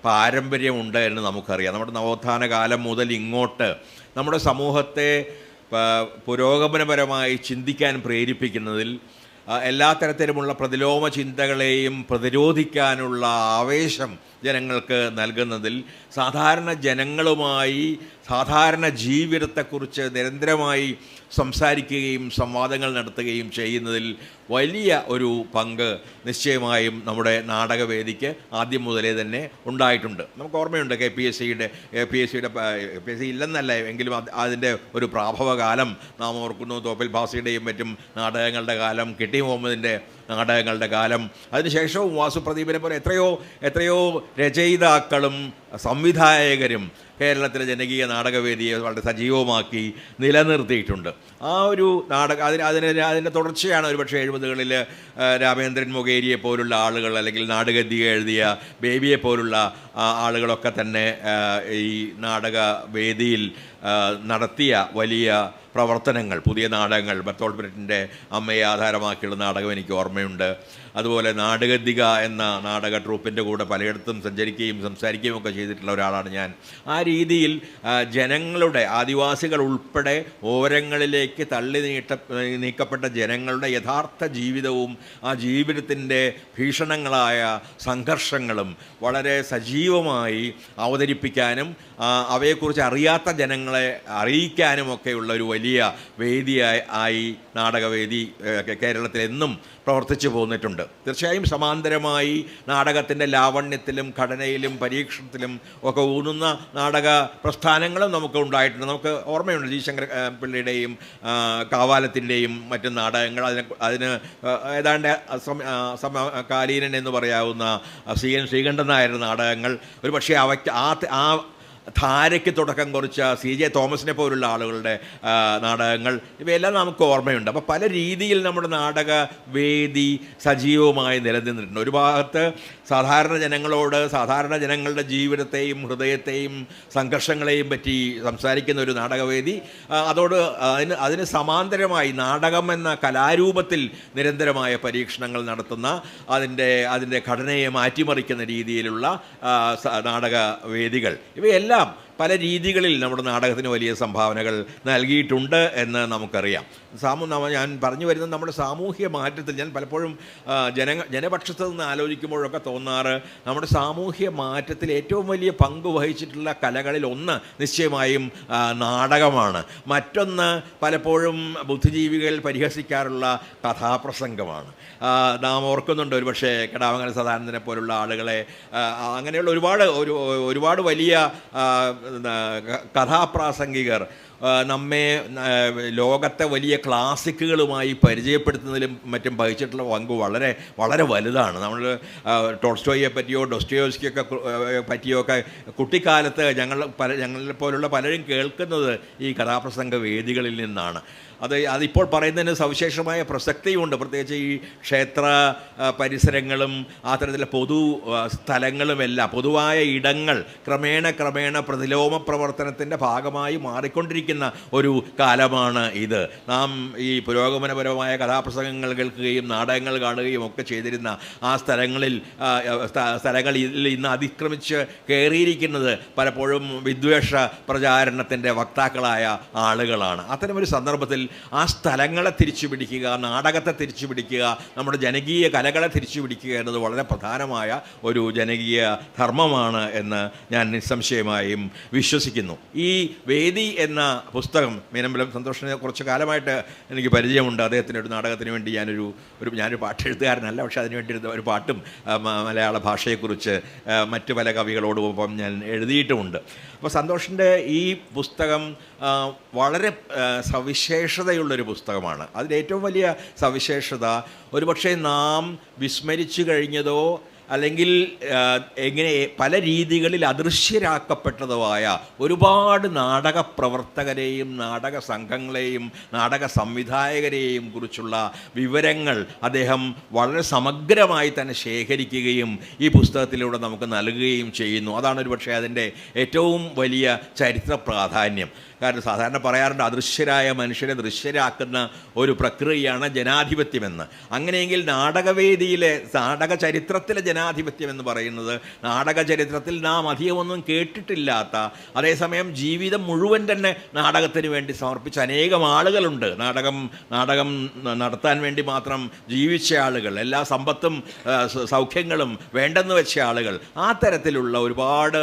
പാരമ്പര്യമുണ്ട് എന്ന് നമുക്കറിയാം. നമ്മുടെ നവോത്ഥാന കാലം മുതൽ ഇങ്ങോട്ട് നമ്മുടെ സമൂഹത്തെ പുരോഗമനപരമായി ചിന്തിക്കാൻ പ്രേരിപ്പിക്കുന്നതിൽ, എല്ലാ തരത്തിലുമുള്ള പ്രതിലോമ ചിന്തകളെയും പ്രതിരോധിക്കാനുള്ള ആവേശം ജനങ്ങൾക്ക് നൽകുന്നതിൽ, സാധാരണ ജനങ്ങളുമായി സാധാരണ ജീവിതത്തെക്കുറിച്ച് നിരന്തരമായി സംസാരിക്കുകയും സംവാദങ്ങൾ നടത്തുകയും ചെയ്യുന്നതിൽ വലിയ ഒരു പങ്ക് നിശ്ചയമായും നമ്മുടെ നാടകവേദിക്ക് ആദ്യം മുതലേ തന്നെ ഉണ്ടായിട്ടുണ്ട്. നമുക്ക് ഓർമ്മയുണ്ട് KPSC ഇല്ലെന്നല്ല എങ്കിലും അതിൻ്റെ ഒരു പ്രാഭവകാലം നാം ഓർക്കുന്നു. തോപ്പിൽ ഭാസിയുടെയും മറ്റും നാടകങ്ങളുടെ കാലം, കിട്ടി മുഹമ്മദിൻ്റെ നാടകങ്ങളുടെ കാലം, അതിനുശേഷവും വാസുപ്രദീപിനെ പോലെ എത്രയോ രചയിതാക്കളും സംവിധായകരും കേരളത്തിലെ ജനകീയ നാടകവേദിയെ വളരെ സജീവമാക്കി നിലനിർത്തിയിട്ടുണ്ട്. ആ ഒരു അതിൻ്റെ തുടർച്ചയാണ് ഒരുപക്ഷെ 70കളിൽ രാമേന്ദ്രൻ മൊകേരിയെ പോലുള്ള ആളുകൾ, അല്ലെങ്കിൽ നാടകഗദ്ദിക എഴുതിയ ബേബിയെ പോലുള്ള ആളുകളൊക്കെ തന്നെ ഈ നാടകവേദിയിൽ നടത്തിയ വലിയ പ്രവർത്തനങ്ങൾ, പുതിയ നാടകങ്ങൾ, ബർത്തോൾട്ട് ബ്രെറ്റിൻ്റെ അമ്മയെ ആധാരമാക്കിയുള്ള നാടകം എനിക്ക് ഓർമ്മയുണ്ട്. അതുപോലെ നാടകഗദ്ദിക എന്ന നാടക ട്രൂപ്പിൻ്റെ കൂടെ പലയിടത്തും സഞ്ചരിക്കുകയും സംസാരിക്കുകയും ഒക്കെ ചെയ്തിട്ടുള്ള ഒരാളാണ് ഞാൻ. ആ രീതിയിൽ ജനങ്ങളുടെ, ആദിവാസികൾ ഉൾപ്പെടെ ഓരങ്ങളിലേക്ക് നീക്കപ്പെട്ട ജനങ്ങളുടെ യഥാർത്ഥ ജീവിതവും ആ ജീവിതത്തിൻ്റെ ഭീഷണങ്ങളായ സംഘർഷങ്ങളും വളരെ സജീവമായി അവതരിപ്പിക്കാനും അവയെക്കുറിച്ച് അറിയാത്ത ജനങ്ങളെ അറിയിക്കാനുമൊക്കെയുള്ള ഒരു വലിയ വേദിയായി നാടകവേദി കേരളത്തിൽ എന്നും പ്രവർത്തിച്ചു പോന്നിട്ടുണ്ട്. തീർച്ചയായും സമാന്തരമായി നാടകത്തിൻ്റെ ലാവണ്യത്തിലും ഘടനയിലും പരീക്ഷണത്തിലും ഒക്കെ ഊന്നുന്ന നാടക പ്രസ്ഥാനങ്ങളും നമുക്ക് ഉണ്ടായിട്ടുണ്ട്. നമുക്ക് ഓർമ്മയുണ്ട് ജി ശങ്കര പിള്ളയുടെയും കാവാലത്തിൻ്റെയും മറ്റു നാടകങ്ങൾ. അതിന് ഏതാണ്ട് സമകാലീനൻ എന്ന് പറയാവുന്ന CN ശ്രീകണ്ഠൻ നായരുടെ നാടകങ്ങൾ, ഒരു പക്ഷേ അവയ്ക്ക് ആ ധാരയ്ക്ക് തുടക്കം കുറിച്ച CJ തോമസിനെ പോലുള്ള ആളുകളുടെ നാടകങ്ങൾ, ഇവയെല്ലാം നമുക്ക് ഓർമ്മയുണ്ട്. അപ്പോൾ പല രീതിയിൽ നമ്മുടെ നാടകവേദി സജീവമായി നിലനിന്നിട്ടുണ്ട്. ഒരു ഭാഗത്ത് സാധാരണ ജനങ്ങളോട്, സാധാരണ ജനങ്ങളുടെ ജീവിതത്തെയും ഹൃദയത്തെയും സംഘർഷങ്ങളെയും പറ്റി സംസാരിക്കുന്ന ഒരു നാടകവേദി, അതിന് സമാന്തരമായി നാടകം എന്ന കലാരൂപത്തിൽ നിരന്തരമായ പരീക്ഷണങ്ങൾ നടത്തുന്ന, അതിൻ്റെ ഘടനയെ മാറ്റിമറിക്കുന്ന രീതിയിലുള്ള നാടകവേദികൾ, ഇവയെല്ലാം പല രീതികളിൽ നമ്മുടെ നാടകത്തിന് വലിയ സംഭാവനകൾ നൽകിയിട്ടുണ്ട് എന്ന് നമുക്കറിയാം. ഞാൻ പറഞ്ഞു വരുന്നത് നമ്മുടെ സാമൂഹ്യ മാറ്റത്തിൽ, ഞാൻ പലപ്പോഴും ജനപക്ഷത്ത് നിന്ന് ആലോചിക്കുമ്പോഴൊക്കെ തോന്നാറ്, നമ്മുടെ സാമൂഹ്യ മാറ്റത്തിൽ ഏറ്റവും വലിയ പങ്ക് വഹിച്ചിട്ടുള്ള കലകളിൽ ഒന്ന് നിശ്ചയമായും നാടകമാണ്. മറ്റൊന്ന് പലപ്പോഴും ബുദ്ധിജീവികൾ പരിഹസിക്കാറുള്ള കഥാപ്രസംഗമാണ്. നാം ഓർക്കുന്നുണ്ട് ഒരുപക്ഷെ കടാവങ്ങൽ സദാനന്ദനെ പോലുള്ള ആളുകളെ, അങ്ങനെയുള്ള ഒരുപാട് വലിയ കഥാപ്രാസംഗികർ നമ്മെ ലോകത്തെ വലിയ ക്ലാസിക്കുകളുമായി പരിചയപ്പെടുത്തുന്നതിലും മറ്റും വഹിച്ചിട്ടുള്ള പങ്ക് വളരെ വളരെ വലുതാണ്. നമ്മൾ ടോൾസ്റ്റോയെ പറ്റിയോ ഡോസ്റ്റോയോവ്സ്കിയൊക്കെ പറ്റിയൊക്കെ കുട്ടിക്കാലത്ത് ഞങ്ങളെ പോലുള്ള പലരും കേൾക്കുന്നത് ഈ കഥാപ്രസംഗ വേദികളിൽ നിന്നാണ്. അതിപ്പോൾ പറയുന്നതിന് സവിശേഷമായ പ്രസക്തിയുണ്ട്. പ്രത്യേകിച്ച് ഈ ക്ഷേത്ര പരിസരങ്ങളും ആ തരത്തിലെ പൊതു സ്ഥലങ്ങളുമെല്ലാം, പൊതുവായ ഇടങ്ങൾ ക്രമേണ പ്രതിലോമ പ്രവർത്തനത്തിൻ്റെ ഭാഗമായി മാറിക്കൊണ്ടിരിക്കുന്ന ഒരു കാലമാണ് ഇത്. നാം ഈ പുരോഗമനപരമായ കഥാപ്രസംഗങ്ങൾ കേൾക്കുകയും നാടകങ്ങൾ കാണുകയും ഒക്കെ ചെയ്തിരുന്ന ആ സ്ഥലങ്ങളിൽ ഇന്ന് അതിക്രമിച്ച് കയറിയിരിക്കുന്നത് പലപ്പോഴും വിദ്വേഷ പ്രചാരണത്തിൻ്റെ വക്താക്കളായ ആളുകളാണ്. അത്തരമൊരു സന്ദർഭത്തിൽ ആ സ്ഥലങ്ങളെ തിരിച്ചു പിടിക്കുക, നാടകത്തെ തിരിച്ചു പിടിക്കുക, നമ്മുടെ ജനകീയ കലകളെ തിരിച്ചു പിടിക്കുക എന്നത് വളരെ പ്രധാനമായ ഒരു ജനകീയ ധർമ്മമാണ് എന്ന് ഞാൻ നിസ്സംശയമായും വിശ്വസിക്കുന്നു. ഈ വേദി എന്ന പുസ്തകം മീനമ്പലം സന്തോഷിനെ കുറച്ച് കാലമായിട്ട് എനിക്ക് പരിചയമുണ്ട്. അദ്ദേഹത്തിൻ്റെ ഒരു നാടകത്തിന് വേണ്ടി ഞാനൊരു പാട്ടെഴുത്തുകാരനല്ല, പക്ഷേ അതിനുവേണ്ടി ഒരു പാട്ടും മലയാള ഭാഷയെക്കുറിച്ച് മറ്റു പല കവികളോടൊപ്പം ഞാൻ എഴുതിയിട്ടുമുണ്ട്. അപ്പോൾ സന്തോഷിൻ്റെ ഈ പുസ്തകം വളരെ സവിശേഷതയുള്ളൊരു പുസ്തകമാണ്. അതിലേറ്റവും വലിയ സവിശേഷത ഒരുപക്ഷെ നാം വിസ്മരിച്ചു കഴിഞ്ഞതോ അല്ലെങ്കിൽ എങ്ങനെ പല രീതികളിൽ അദൃശ്യരാക്കപ്പെട്ടതുമായ ഒരുപാട് നാടക പ്രവർത്തകരെയും നാടക സംഘങ്ങളെയും നാടക സംവിധായകരെയും കുറിച്ചുള്ള വിവരങ്ങൾ അദ്ദേഹം വളരെ സമഗ്രമായി തന്നെ ശേഖരിക്കുകയും ഈ പുസ്തകത്തിലൂടെ നമുക്ക് നൽകുകയും ചെയ്യുന്നു. അതാണ് ഒരുപക്ഷെ അതിൻ്റെ ഏറ്റവും വലിയ ചരിത്ര പ്രാധാന്യം. കാരണം സാധാരണ പറയാറുണ്ട് അദൃശ്യരായ മനുഷ്യരെ ദൃശ്യരാക്കുന്ന ഒരു പ്രക്രിയയാണ് ജനാധിപത്യമെന്ന്. അങ്ങനെയെങ്കിൽ നാടകവേദിയിലെ നാടക ചരിത്രത്തിലെ ജനാധിപത്യം എന്ന് പറയുന്നത് നാടക ചരിത്രത്തിൽ നാം അധികമൊന്നും കേട്ടിട്ടില്ലാത്ത, അതേസമയം ജീവിതം മുഴുവൻ തന്നെ നാടകത്തിന് വേണ്ടി സമർപ്പിച്ച അനേകം ആളുകളുണ്ട്. നാടകം നടത്താൻ വേണ്ടി മാത്രം ജീവിച്ച ആളുകൾ, എല്ലാ സമ്പത്തും സൗഖ്യങ്ങളും വേണ്ടെന്ന് വെച്ച ആളുകൾ, ആ തരത്തിലുള്ള ഒരുപാട്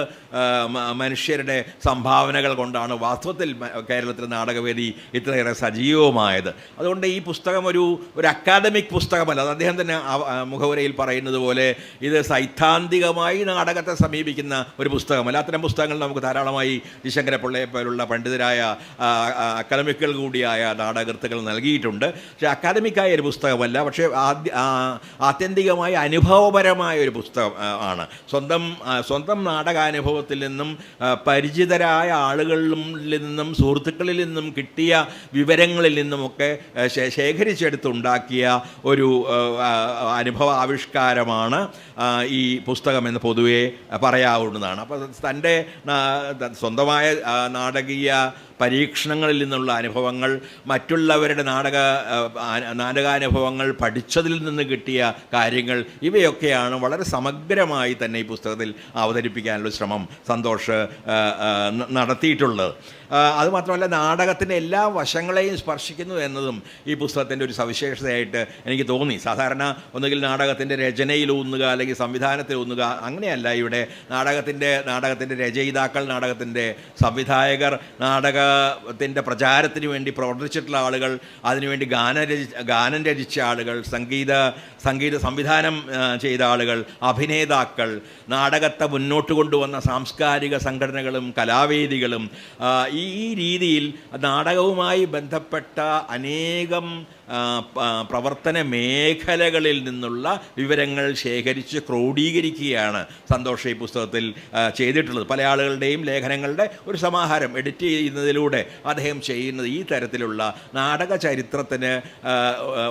മനുഷ്യരുടെ സംഭാവനകൾ കൊണ്ടാണ് വാസ്തവത്തിൽ കേരളത്തിലെ നാടകവേദി ഇത്രയേറെ സജീവമായത്. അതുകൊണ്ട് ഈ പുസ്തകം ഒരു അക്കാദമിക് പുസ്തകമല്ല. അത് അദ്ദേഹം തന്നെ മുഖവുരയിൽ പറയുന്നത് പോലെ ഇത് സൈദ്ധാന്തികമായി നാടകത്തെ സമീപിക്കുന്ന ഒരു പുസ്തകമല്ല. അത്തരം പുസ്തകങ്ങൾ നമുക്ക് ധാരാളമായി ശങ്കരപ്പിള്ളയെ പോലുള്ള പണ്ഡിതരായ അക്കാദമിക്കുകൾ കൂടിയായ നാടകകൃത്തുക്കൾ നൽകിയിട്ടുണ്ട്. പക്ഷേ അക്കാദമിക്കായ ഒരു പുസ്തകമല്ല, പക്ഷേ ആത്യന്തികമായി അനുഭവപരമായ ഒരു പുസ്തകം ആണ്. സ്വന്തം നാടകാനുഭവത്തിൽ നിന്നും പരിചിതരായ ആളുകളിൽ നിന്നും സുഹൃത്തുക്കളിൽ നിന്നും കിട്ടിയ വിവരങ്ങളിൽ നിന്നുമൊക്കെ ശേഖരിച്ചെടുത്തുണ്ടാക്കിയ ഒരു അനുഭവ ആവിഷ്കാരമാണ് ഈ പുസ്തകമെന്ന് പൊതുവെ പറയാവുന്നതാണ്. അപ്പോൾ തൻ്റെ സ്വന്തമായ നാടകീയ പരീക്ഷണങ്ങളിൽ നിന്നുള്ള അനുഭവങ്ങൾ, മറ്റുള്ളവരുടെ നാടകാനുഭവങ്ങൾ, പഠിച്ചതിൽ നിന്ന് കിട്ടിയ കാര്യങ്ങൾ, ഇവയൊക്കെയാണ് വളരെ സമഗ്രമായി തന്നെ ഈ പുസ്തകത്തിൽ അവതരിപ്പിക്കാനുള്ള ശ്രമം സന്തോഷ് നടത്തിയിട്ടുള്ളത്. അതുമാത്രമല്ല നാടകത്തിൻ്റെ എല്ലാ വശങ്ങളെയും സ്പർശിക്കുന്നു എന്നതും ഈ പുസ്തകത്തിൻ്റെ ഒരു സവിശേഷതയായിട്ട് എനിക്ക് തോന്നി. സാധാരണ ഒന്നുകിൽ നാടകത്തിൻ്റെ രചനയിലൂന്നുക അല്ലെങ്കിൽ സംവിധാനത്തിലൂന്നുക, അങ്ങനെയല്ല. ഇവിടെ നാടകത്തിൻ്റെ രചയിതാക്കൾ, നാടകത്തിൻ്റെ സംവിധായകർ, നാടകത്തിൻ്റെ പ്രചാരത്തിന് വേണ്ടി പ്രവർത്തിച്ചിട്ടുള്ള ആളുകൾ, അതിനുവേണ്ടി ഗാനം രചിച്ച ആളുകൾ, സംഗീത സംവിധാനം ചെയ്ത ആളുകൾ, അഭിനേതാക്കൾ, നാടകത്തെ മുന്നോട്ട് കൊണ്ടുവന്ന സാംസ്കാരിക സംഘടനകളും കലാവേദികളും, ഈ രീതിയിൽ നാടകവുമായി ബന്ധപ്പെട്ട അനേകം പ്രവർത്തന മേഖലകളിൽ നിന്നുള്ള വിവരങ്ങൾ ശേഖരിച്ച് ക്രോഡീകരിക്കുകയാണ് സന്തോഷ് ഈ പുസ്തകത്തിൽ ചെയ്തിട്ടുള്ളത്. പല ആളുകളുടെയും ലേഖനങ്ങളുടെ ഒരു സമാഹാരം എഡിറ്റ് ചെയ്യുന്നതിലൂടെ അദ്ദേഹം ചെയ്യുന്നത് ഈ തരത്തിലുള്ള നാടക ചരിത്രത്തിന്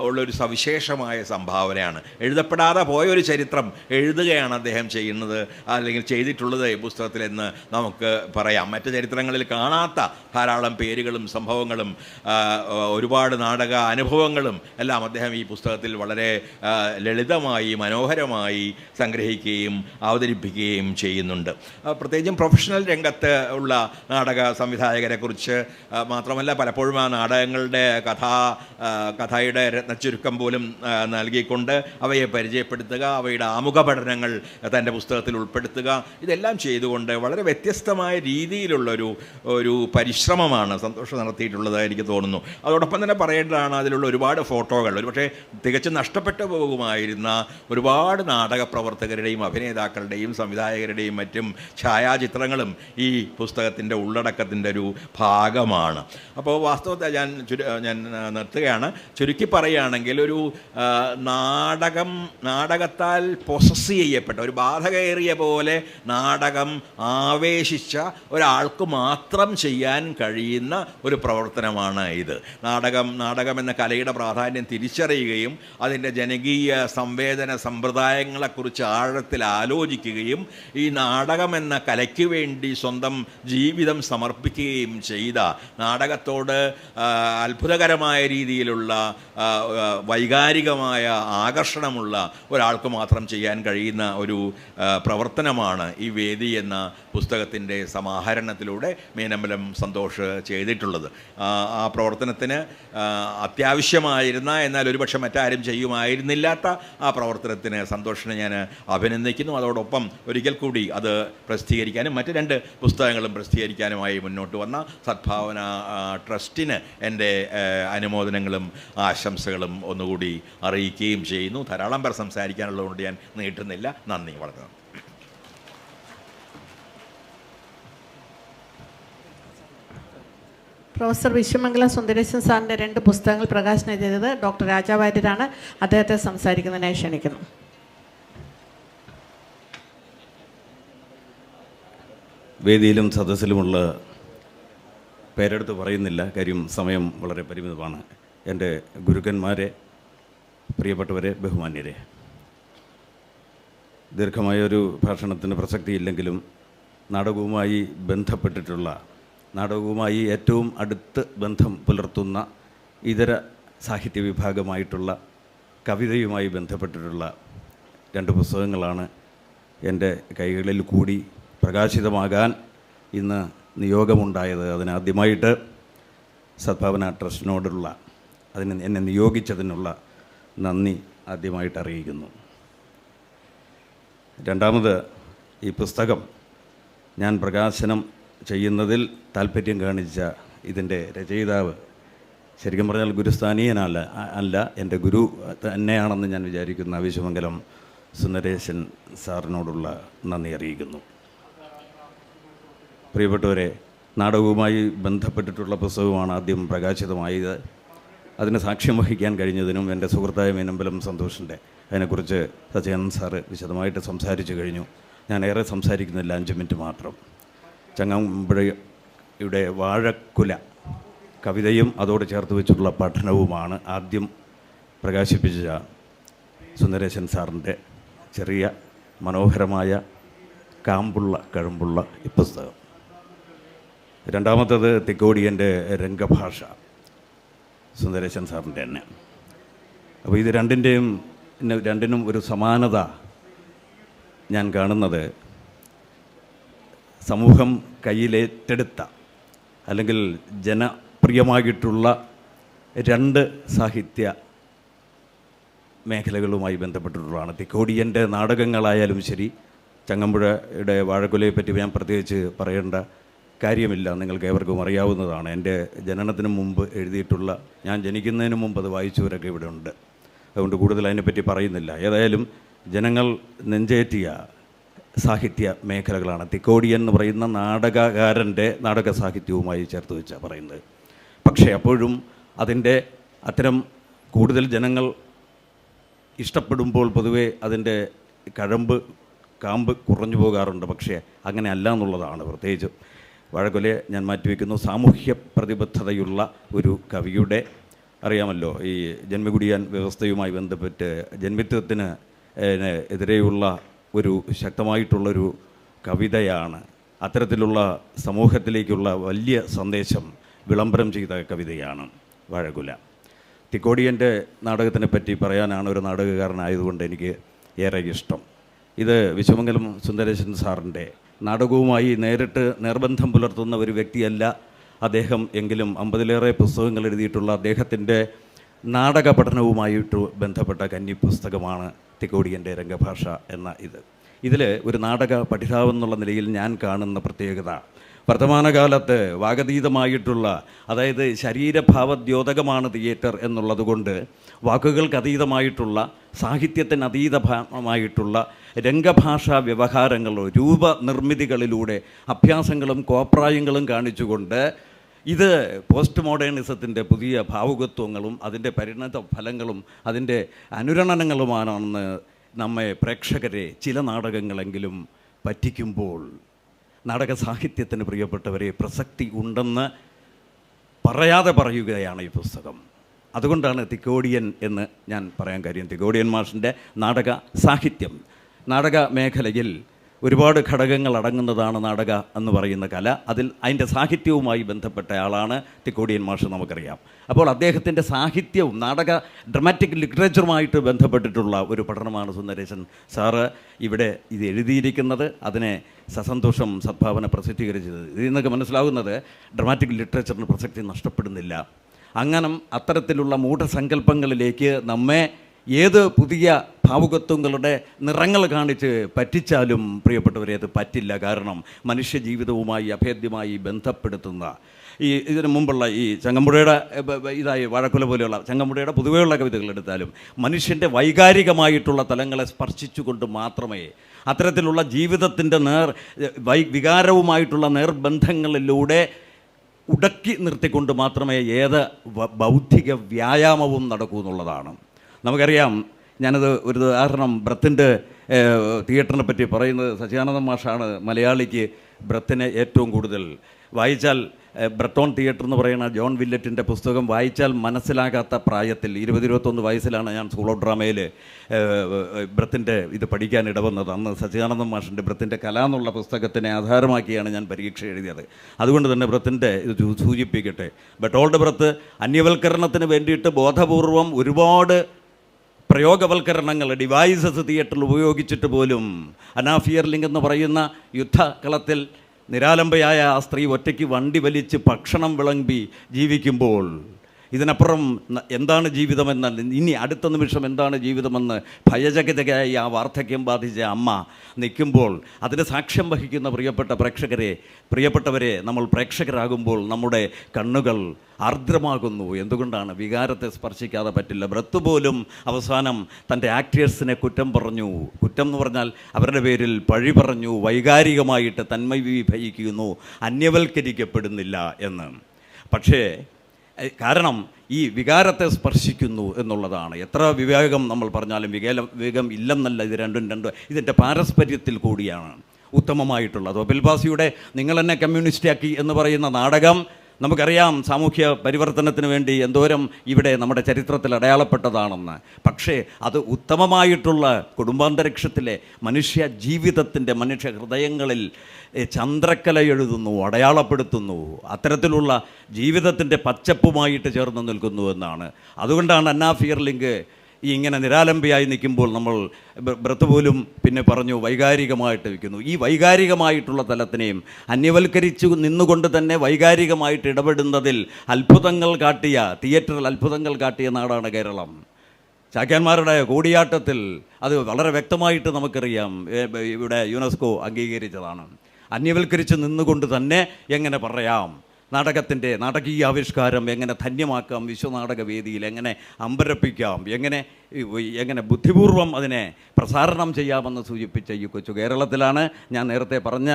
ഉള്ളൊരു സവിശേഷമായ സംഭാവനയാണ്. എഴുതപ്പെടാതെ പോയൊരു ചരിത്രം എഴുതുകയാണ് അദ്ദേഹം ചെയ്യുന്നത്, അല്ലെങ്കിൽ ചെയ്തിട്ടുള്ളത് ഈ പുസ്തകത്തിലെന്ന് നമുക്ക് പറയാം. മറ്റ് ചരിത്രങ്ങളിൽ കാണാത്ത ധാരാളം പേരുകളും സംഭവങ്ങളും ഒരുപാട് നാടക അനുഭവങ്ങളും എല്ലാം അദ്ദേഹം ഈ പുസ്തകത്തിൽ വളരെ ലളിതമായി മനോഹരമായി സംഗ്രഹിക്കുകയും അവതരിപ്പിക്കുകയും ചെയ്യുന്നുണ്ട്. പ്രത്യേകിച്ചും പ്രൊഫഷണൽ രംഗത്ത് ഉള്ള നാടക സംവിധായകരെക്കുറിച്ച് മാത്രമല്ല, പലപ്പോഴും ആ നാടകങ്ങളുടെ കഥയുടെ രത്നച്ചുരുക്കം പോലും നൽകിക്കൊണ്ട് അവയെ പരിചയപ്പെടുത്തുക, അവയുടെ ആമുഖ പഠനങ്ങൾ തൻ്റെ പുസ്തകത്തിൽ ഉൾപ്പെടുത്തുക, ഇതെല്ലാം ചെയ്തുകൊണ്ട് വളരെ വ്യത്യസ്തമായ രീതിയിലുള്ളൊരു പരിശ്രമമാണ് സന്തോഷം നടത്തിയിട്ടുള്ളത് എനിക്ക് തോന്നുന്നു. അതോടൊപ്പം തന്നെ പറയേണ്ടതാണ് അതിലുള്ള ഒരുപാട് ഫോട്ടോകൾ, ഒരുപക്ഷെ തികച്ചും നഷ്ടപ്പെട്ടു പോകുമായിരുന്ന ഒരുപാട് നാടക പ്രവർത്തകരുടെയും അഭിനേതാക്കളുടെയും സംവിധായകരുടെയും മറ്റും ഛായാചിത്രങ്ങളും ഈ പുസ്തകത്തിൻ്റെ ഉള്ളടക്കത്തിൻ്റെ ഒരു ഭാഗമാണ്. അപ്പോൾ വാസ്തവത്തിൽ ഞാൻ നിർത്തുകയാണ്. ചുരുക്കി പറയുകയാണെങ്കിൽ ഒരു നാടകത്താൽ പൊസസ് ചെയ്യപ്പെട്ട ഒരു ബാധകേറിയ പോലെ നാടകം ആവേശിച്ച ഒരാൾക്ക് മാത്രം ചെയ്യാൻ കഴിയുന്ന ഒരു പ്രവർത്തനമാണ് ഇത്. നാടകം എന്ന കലയുടെ പ്രാധാന്യം തിരിച്ചറിയുകയും അതിൻ്റെ ജനകീയ സംവേദന സമ്പ്രദായങ്ങളെക്കുറിച്ച് ആഴത്തിൽ ആലോചിക്കുകയും ഈ നാടകമെന്ന കലയ്ക്ക് വേണ്ടി സ്വന്തം ജീവിതം സമർപ്പിക്കുകയും ചെയ്ത, നാടകത്തോട് അത്ഭുതകരമായ രീതിയിലുള്ള വൈകാരികമായ ആകർഷണമുള്ള ഒരാൾക്ക് മാത്രം ചെയ്യാൻ കഴിയുന്ന ഒരു പ്രവർത്തനമാണ് ഈ വേദി എന്ന പുസ്തകത്തിൻ്റെ സമാഹരണത്തിലൂടെ മീനമ്പലം സന്തോഷ് ചെയ്തിട്ടുള്ളത്. ആ പ്രവർത്തനത്തിന് അത്യാവശ്യമായിരുന്ന, എന്നാൽ ഒരുപക്ഷെ മറ്റാരും ചെയ്യുമായിരുന്നില്ലാത്ത ആ പ്രവർത്തനത്തിന് സന്തോഷിനെ ഞാൻ അഭിനന്ദിക്കുന്നു. അതോടൊപ്പം ഒരിക്കൽ കൂടി അത് പ്രസിദ്ധീകരിക്കാനും മറ്റ് 2 പുസ്തകങ്ങളും പ്രസിദ്ധീകരിക്കാനുമായി മുന്നോട്ട് വന്ന സദ്ഭാവന ട്രസ്റ്റിന് എൻ്റെ അനുമോദനങ്ങളും ആശംസകളും ഒന്നുകൂടി അറിയിക്കുകയും ചെയ്യുന്നു. ധാരാളം പേർ സംസാരിക്കാനുള്ളതുകൊണ്ട് ഞാൻ നീട്ടുന്നില്ല. നന്ദി. വളരെ നന്ദി. പ്രൊഫസർ വിശ്വമംഗലം സുന്ദരേശൻ സാറിൻ്റെ 2 പുസ്തകങ്ങൾ പ്രകാശനം ചെയ്തത് ഡോക്ടർ രാജാവാര്യരാണ്. അദ്ദേഹത്തെ സംസാരിക്കുന്നതിനായി ക്ഷണിക്കുന്നു. വേദിയിലും സദസ്സിലുമുള്ള പേരെടുത്ത് പറയുന്നില്ല, കാര്യം സമയം വളരെ പരിമിതമാണ്. എൻ്റെ ഗുരുക്കന്മാരെ, പ്രിയപ്പെട്ടവരെ, ബഹുമാന്യരെ, ദീർഘമായൊരു ഭാഷണത്തിന് പ്രസക്തിയില്ലെങ്കിലും നാടകവുമായി ബന്ധപ്പെട്ടിട്ടുള്ള, നാടകവുമായി ഏറ്റവും അടുത്ത് ബന്ധം പുലർത്തുന്ന ഇതര സാഹിത്യ വിഭാഗമായിട്ടുള്ള കവിതയുമായി ബന്ധപ്പെട്ടിട്ടുള്ള 2 പുസ്തകങ്ങളാണ് എൻ്റെ കൈകളിൽ കൂടി പ്രകാശിതമാകാൻ ഇന്ന് നിയോഗമുണ്ടായത്. അതിനാദ്യമായിട്ട് സദ്ഭാവന ട്രസ്റ്റിനോടുള്ള, എന്നെ നിയോഗിച്ചതിനുള്ള നന്ദി ആദ്യമായിട്ട് അറിയിക്കുന്നു. രണ്ടാമത്, ഈ പുസ്തകം ഞാൻ പ്രകാശനം ചെയ്യുന്നതിൽ താല്പര്യം കാണിച്ച ഇതിൻ്റെ രചയിതാവ് ശരിക്കും പറഞ്ഞാൽ ഗുരുസ്ഥാനീയനല്ല, എൻ്റെ ഗുരു തന്നെയാണെന്ന് ഞാൻ വിചാരിക്കുന്ന വിശ്വമംഗലം സുന്ദരേശൻ സാറിനോടുള്ള നന്ദി അറിയിക്കുന്നു. പ്രിയപ്പെട്ടവരെ, നാടകവുമായി ബന്ധപ്പെട്ടിട്ടുള്ള പുസ്തകമാണ് ആദ്യം പ്രകാശിതമായത്. അതിന് സാക്ഷ്യം വഹിക്കാൻ കഴിഞ്ഞതിനും എൻ്റെ സുഹൃത്തായ മീനമ്പലം സന്തോഷിൻ്റെ, അതിനെക്കുറിച്ച് സച്ചിദാനന്ദൻ സാറ് വിശദമായിട്ട് സംസാരിച്ചു കഴിഞ്ഞു. ഞാൻ ഏറെ സംസാരിക്കുന്നില്ല, 5 മിനിറ്റ് മാത്രം. ചങ്ങമ്പുഴയുടെ വാഴക്കുല കവിതയും അതോട് ചേർത്ത് വെച്ചിട്ടുള്ള പഠനവുമാണ് ആദ്യം പ്രകാശിപ്പിച്ച സുന്ദരേശൻ സാറിൻ്റെ ചെറിയ മനോഹരമായ കാമ്പുള്ള കഴമ്പുള്ള ഈ പുസ്തകം. രണ്ടാമത്തത് തിക്കോടിയൻ്റെ രംഗഭാഷ, സുന്ദരേശൻ സാറിൻ്റെ തന്നെ. അപ്പോൾ ഇത് രണ്ടിനും ഒരു സമാനത ഞാൻ കാണുന്നത്, സമൂഹം കയ്യിലേറ്റെടുത്ത അല്ലെങ്കിൽ ജനപ്രിയമായിട്ടുള്ള 2 സാഹിത്യ മേഖലകളുമായി ബന്ധപ്പെട്ടിട്ടുള്ളതാണ്. തിക്കോടിയൻ്റെ നാടകങ്ങളായാലും ശരി, ചങ്ങമ്പുഴയുടെ വാഴക്കുലയെപ്പറ്റി ഞാൻ പ്രത്യേകിച്ച് പറയേണ്ട കാര്യമില്ല, നിങ്ങൾക്ക് ഏവർക്കും അറിയാവുന്നതാണ്. എൻ്റെ ജനനത്തിന് മുമ്പ് എഴുതിയിട്ടുള്ള, ഞാൻ ജനിക്കുന്നതിന് മുമ്പ് അത് വായിച്ചവരൊക്കെ ഇവിടെ ഉണ്ട്, അതുകൊണ്ട് കൂടുതൽ അതിനെപ്പറ്റി പറയുന്നില്ല. ഏതായാലും ജനങ്ങൾ നെഞ്ചേറ്റിയ സാഹിത്യ മേഖലകളാണ്. തിക്കോടിയൻ എന്ന് പറയുന്ന നാടകകാരൻ്റെ നാടക സാഹിത്യവുമായി ചേർത്ത് വെച്ചാണ് പറയുന്നത്. പക്ഷേ അപ്പോഴും അതിൻ്റെ അത്തരം കൂടുതൽ ജനങ്ങൾ ഇഷ്ടപ്പെടുമ്പോൾ പൊതുവെ അതിൻ്റെ കാമ്പ് കുറഞ്ഞു പോകാറുണ്ട്. പക്ഷേ അങ്ങനെ അല്ല എന്നുള്ളതാണ്. പ്രത്യേകിച്ച് വാഴക്കുലയെ ഞാൻ മാറ്റിവെക്കുന്നു. സാമൂഹ്യ പ്രതിബദ്ധതയുള്ള ഒരു കവിയുടെ, അറിയാമല്ലോ, ഈ ജന്മികുടിയാൻ വ്യവസ്ഥയുമായി ബന്ധപ്പെട്ട് ജന്മിത്വത്തിന് എതിരെയുള്ള ഒരു ശക്തമായിട്ടുള്ളൊരു കവിതയാണ്. അത്തരത്തിലുള്ള സമൂഹത്തിലേക്കുള്ള വലിയ സന്ദേശം വിളംബരം ചെയ്ത കവിതയാണ് വാഴക്കുല. തിക്കോടിയൻ്റെ നാടകത്തിനെ പറ്റി പറയാനാണ് ഒരു നാടകകാരനായതുകൊണ്ട് എനിക്ക് ഏറെ ഇഷ്ടം. ഇത് വിശ്വമംഗലം സുന്ദരേശൻ സാറിൻ്റെ നാടകവുമായി നേരിട്ട് നിർബന്ധം പുലർത്തുന്ന ഒരു വ്യക്തിയല്ല അദ്ദേഹം എങ്കിലും 50-ലേറെ പുസ്തകങ്ങൾ എഴുതിയിട്ടുള്ള അദ്ദേഹത്തിൻ്റെ നാടക പഠനവുമായിട്ട് ബന്ധപ്പെട്ട കന്നി പുസ്തകമാണ് തിക്കോടിയൻ്റെ രംഗഭാഷ എന്ന ഇതിൽ ഒരു നാടക പഠിതാവെന്നുള്ള നിലയിൽ ഞാൻ കാണുന്ന പ്രത്യേകത, വർത്തമാനകാലത്ത് വാഗതീതമായിട്ടുള്ള, അതായത് ശരീരഭാവദ്യോതകമാണ് തിയേറ്റർ എന്നുള്ളതുകൊണ്ട് വാക്കുകൾക്കതീതമായിട്ടുള്ള, സാഹിത്യത്തിന് അതീതമായിട്ടുള്ള രംഗഭാഷാ വ്യവഹാരങ്ങളോ രൂപനിർമ്മിതികളിലൂടെ അഭ്യാസങ്ങളും കോപ്രായങ്ങളും കാണിച്ചുകൊണ്ട് ഇത് പോസ്റ്റ് മോഡേണിസത്തിൻ്റെ പുതിയ ഭാവുകത്വങ്ങളും അതിൻ്റെ പരിണത ഫലങ്ങളും അതിൻ്റെ അനുരണനങ്ങളുമാണെന്ന് നമ്മെ പ്രേക്ഷകരെ ചില നാടകങ്ങളെങ്കിലും പറ്റിക്കുമ്പോൾ നാടക സാഹിത്യത്തിന് പ്രിയപ്പെട്ടവരെ പ്രസക്തി ഉണ്ടെന്ന് പറയാതെ പറയുകയാണ് ഈ പുസ്തകം. അതുകൊണ്ടാണ് തിക്കോടിയൻ എന്ന് ഞാൻ പറയാൻ കാര്യം. തിക്കോടിയൻ മാഷിൻ്റെ നാടക സാഹിത്യം, നാടക മേഖലയിൽ ഒരുപാട് ഘടകങ്ങൾ അടങ്ങുന്നതാണ് നാടക എന്ന് പറയുന്ന കല. അതിൻ്റെ സാഹിത്യവുമായി ബന്ധപ്പെട്ട ആളാണ് തിക്കോടിയൻ മാഷ്, നമുക്കറിയാം. അപ്പോൾ അദ്ദേഹത്തിൻ്റെ സാഹിത്യവും നാടക ഡ്രമാറ്റിക് ലിറ്ററേച്ചറുമായിട്ട് ബന്ധപ്പെട്ടിട്ടുള്ള ഒരു പഠനമാണ് സുന്ദരേശൻ സാറ് ഇവിടെ ഇത് എഴുതിയിരിക്കുന്നത്. അതിനെ സസന്തോഷം സദ്ഭാവന പ്രസിദ്ധീകരിച്ചത്. ഇതിൽ നിന്നൊക്കെ മനസ്സിലാകുന്നത് ഡ്രമാറ്റിക് ലിറ്ററേച്ചറിന് പ്രസക്തി നഷ്ടപ്പെടുന്നില്ല. അങ്ങനെ അത്തരത്തിലുള്ള മൂഢസങ്കല്പങ്ങളിലേക്ക് നമ്മെ ഏത് പുതിയ ഭാവുകത്വങ്ങളുടെ നിറങ്ങൾ കാണിച്ച് പറ്റിച്ചാലും പ്രിയപ്പെട്ടവരെ അത് പറ്റില്ല. കാരണം മനുഷ്യജീവിതവുമായി അഭേദ്യമായി ബന്ധപ്പെടുത്തുന്ന ഇതിനു മുമ്പുള്ള ഈ ചങ്ങമ്പുഴയുടെ വാഴക്കുല പോലെയുള്ള ചങ്ങമ്പുഴയുടെ പൊതുവെയുള്ള കവിതകൾ എടുത്താലും മനുഷ്യൻ്റെ വൈകാരികമായിട്ടുള്ള തലങ്ങളെ സ്പർശിച്ചുകൊണ്ട് മാത്രമേ അത്തരത്തിലുള്ള ജീവിതത്തിൻ്റെ വികാരവുമായിട്ടുള്ള നേർബന്ധങ്ങളിലൂടെ ഉടക്കി നിർത്തിക്കൊണ്ട് മാത്രമേ ഏത് ബൗദ്ധിക വ്യായാമവും നടക്കൂ എന്നുള്ളതാണ്. നമുക്കറിയാം, ഞാനത് ഒരു ഉദാഹരണം ബ്രത്തിൻ്റെ തിയേറ്ററിനെ പറ്റി പറയുന്നത് സച്ചിദാനന്ദ മാഷാണ് മലയാളിക്ക് ബ്രത്തിനെ ഏറ്റവും കൂടുതൽ വായിച്ചാൽ ബ്രത്തോൺ തിയേറ്റർ എന്ന് പറയുന്ന ജോൺ വില്ലറ്റിൻ്റെ പുസ്തകം വായിച്ചാൽ മനസ്സിലാകാത്ത പ്രായത്തിൽ 20-21 വയസ്സിലാണ് ഞാൻ സ്കൂൾ ഓഫ് ഡ്രാമയിൽ ബ്രത്തിൻ്റെ ഇത് പഠിക്കാൻ ഇടവന്നത്. അന്ന് സച്ചിദാനന്ദൻ മാഷിൻ്റെ ബ്രത്തിൻ്റെ കല എന്നുള്ള പുസ്തകത്തിനെ ആധാരമാക്കിയാണ് ഞാൻ പരീക്ഷ എഴുതിയത്. അതുകൊണ്ട് തന്നെ ബ്രത്തിൻ്റെ ഇത് സൂചിപ്പിക്കട്ടെ. ബെർട്ടോൾഡ് ബ്രത്ത് അന്യവൽക്കരണത്തിന് വേണ്ടിയിട്ട് ബോധപൂർവം ഒരുപാട് പ്രയോഗവൽക്കരണങ്ങൾ ഡിവൈസസ് തിയേറ്ററിൽ ഉപയോഗിച്ചിട്ട് പോലും അന്നാ ഫിയർലിംഗ് എന്ന് പറയുന്ന യുദ്ധകളത്തിൽ നിരാലംബയായ ആ സ്ത്രീ ഒറ്റയ്ക്ക് വണ്ടി വലിച്ച് ഭക്ഷണം വിളമ്പി ജീവിക്കുമ്പോൾ ഇതിനപ്പുറം എന്താണ് ജീവിതമെന്ന്, ഇനി അടുത്ത നിമിഷം എന്താണ് ജീവിതമെന്ന് ഭയചകിതയായി ആ വാർദ്ധക്യം ബാധിച്ച അമ്മ നിൽക്കുമ്പോൾ അതിന് സാക്ഷ്യം വഹിക്കുന്ന പ്രിയപ്പെട്ടവരെ നമ്മൾ പ്രേക്ഷകരാകുമ്പോൾ നമ്മുടെ കണ്ണുകൾ ആർദ്രമാകുന്നു. എന്തുകൊണ്ടാണ്? വികാരത്തെ സ്പർശിക്കാതെ പറ്റില്ല. ബ്രത്ത് പോലും അവസാനം തൻ്റെ ആക്ടേഴ്സിനെ കുറ്റം എന്ന് പറഞ്ഞാൽ അവരുടെ പേരിൽ പഴി പറഞ്ഞു, വൈകാരികമായിട്ട് തന്മയീഭവിക്കുന്നു, അന്യവൽക്കരിക്കപ്പെടുന്നില്ല എന്ന്. പക്ഷേ കാരണം ഈ വികാരത്തെ സ്പർശിക്കുന്നു എന്നുള്ളതാണ്. എത്ര വിവേകം നമ്മൾ പറഞ്ഞാലും വിവേകം ഇല്ലെന്നല്ല, ഇത് രണ്ടും ഇതിൻ്റെ പാരസ്പര്യത്തിൽ കൂടിയാണ് ഉത്തമമായിട്ടുള്ളത്. ഒബിൽബാസിയുടെ നിങ്ങൾ എന്നെ കമ്മ്യൂണിസ്റ്റാക്കി എന്ന് പറയുന്ന നാടകം നമുക്കറിയാം സാമൂഹ്യ പരിവർത്തനത്തിന് വേണ്ടി എന്തോരം ഇവിടെ നമ്മുടെ ചരിത്രത്തിൽ അടയാളപ്പെട്ടതാണെന്ന്. പക്ഷേ അത് ഉത്തമമായിട്ടുള്ള കുടുംബാന്തരീക്ഷത്തിലെ മനുഷ്യ ജീവിതത്തിൻ്റെ മനുഷ്യ ഹൃദയങ്ങളിൽ ചന്ദ്രക്കല എഴുതുന്നു, അടയാളപ്പെടുത്തുന്നു. അത്തരത്തിലുള്ള ജീവിതത്തിൻ്റെ പച്ചപ്പുമായിട്ട് ചേർന്ന് നിൽക്കുന്നു എന്നാണ്. അതുകൊണ്ടാണ് അന്നാ ഫിയർലിംഗ് ഈ ഇങ്ങനെ നിരാലംബയായി നിൽക്കുമ്പോൾ നമ്മൾ ബ്രത്ത് പോലും പിന്നെ പറഞ്ഞു വൈകാരികമായിട്ട് വയ്ക്കുന്നു. ഈ വൈകാരികമായിട്ടുള്ള തലത്തിനെയും അന്യവൽക്കരിച്ചു നിന്നുകൊണ്ട് തന്നെ വൈകാരികമായിട്ട് ഇടപെടുന്നതിൽ തിയേറ്ററിൽ അത്ഭുതങ്ങൾ കാട്ടിയ നാടാണ് കേരളം. ചാക്യാന്മാരുടെ കൂടിയാട്ടത്തിൽ അത് വളരെ വ്യക്തമായിട്ട് നമുക്കറിയാം. ഇവിടെ യുനെസ്കോ അംഗീകരിച്ചതാണ്. അന്യവൽക്കരിച്ച് നിന്നുകൊണ്ട് തന്നെ എങ്ങനെ പറയാം, നാടകത്തിൻ്റെ നാടകീയാവിഷ്കാരം എങ്ങനെ ധന്യമാക്കാം, വിശ്വനാടകവേദിയിൽ എങ്ങനെ അമ്പരപ്പിക്കാം, എങ്ങനെ ബുദ്ധിപൂർവം അതിനെ പ്രസാരണം ചെയ്യാമെന്ന് സൂചിപ്പിച്ച ഈ കൊച്ചു കേരളത്തിലാണ് ഞാൻ നേരത്തെ പറഞ്ഞ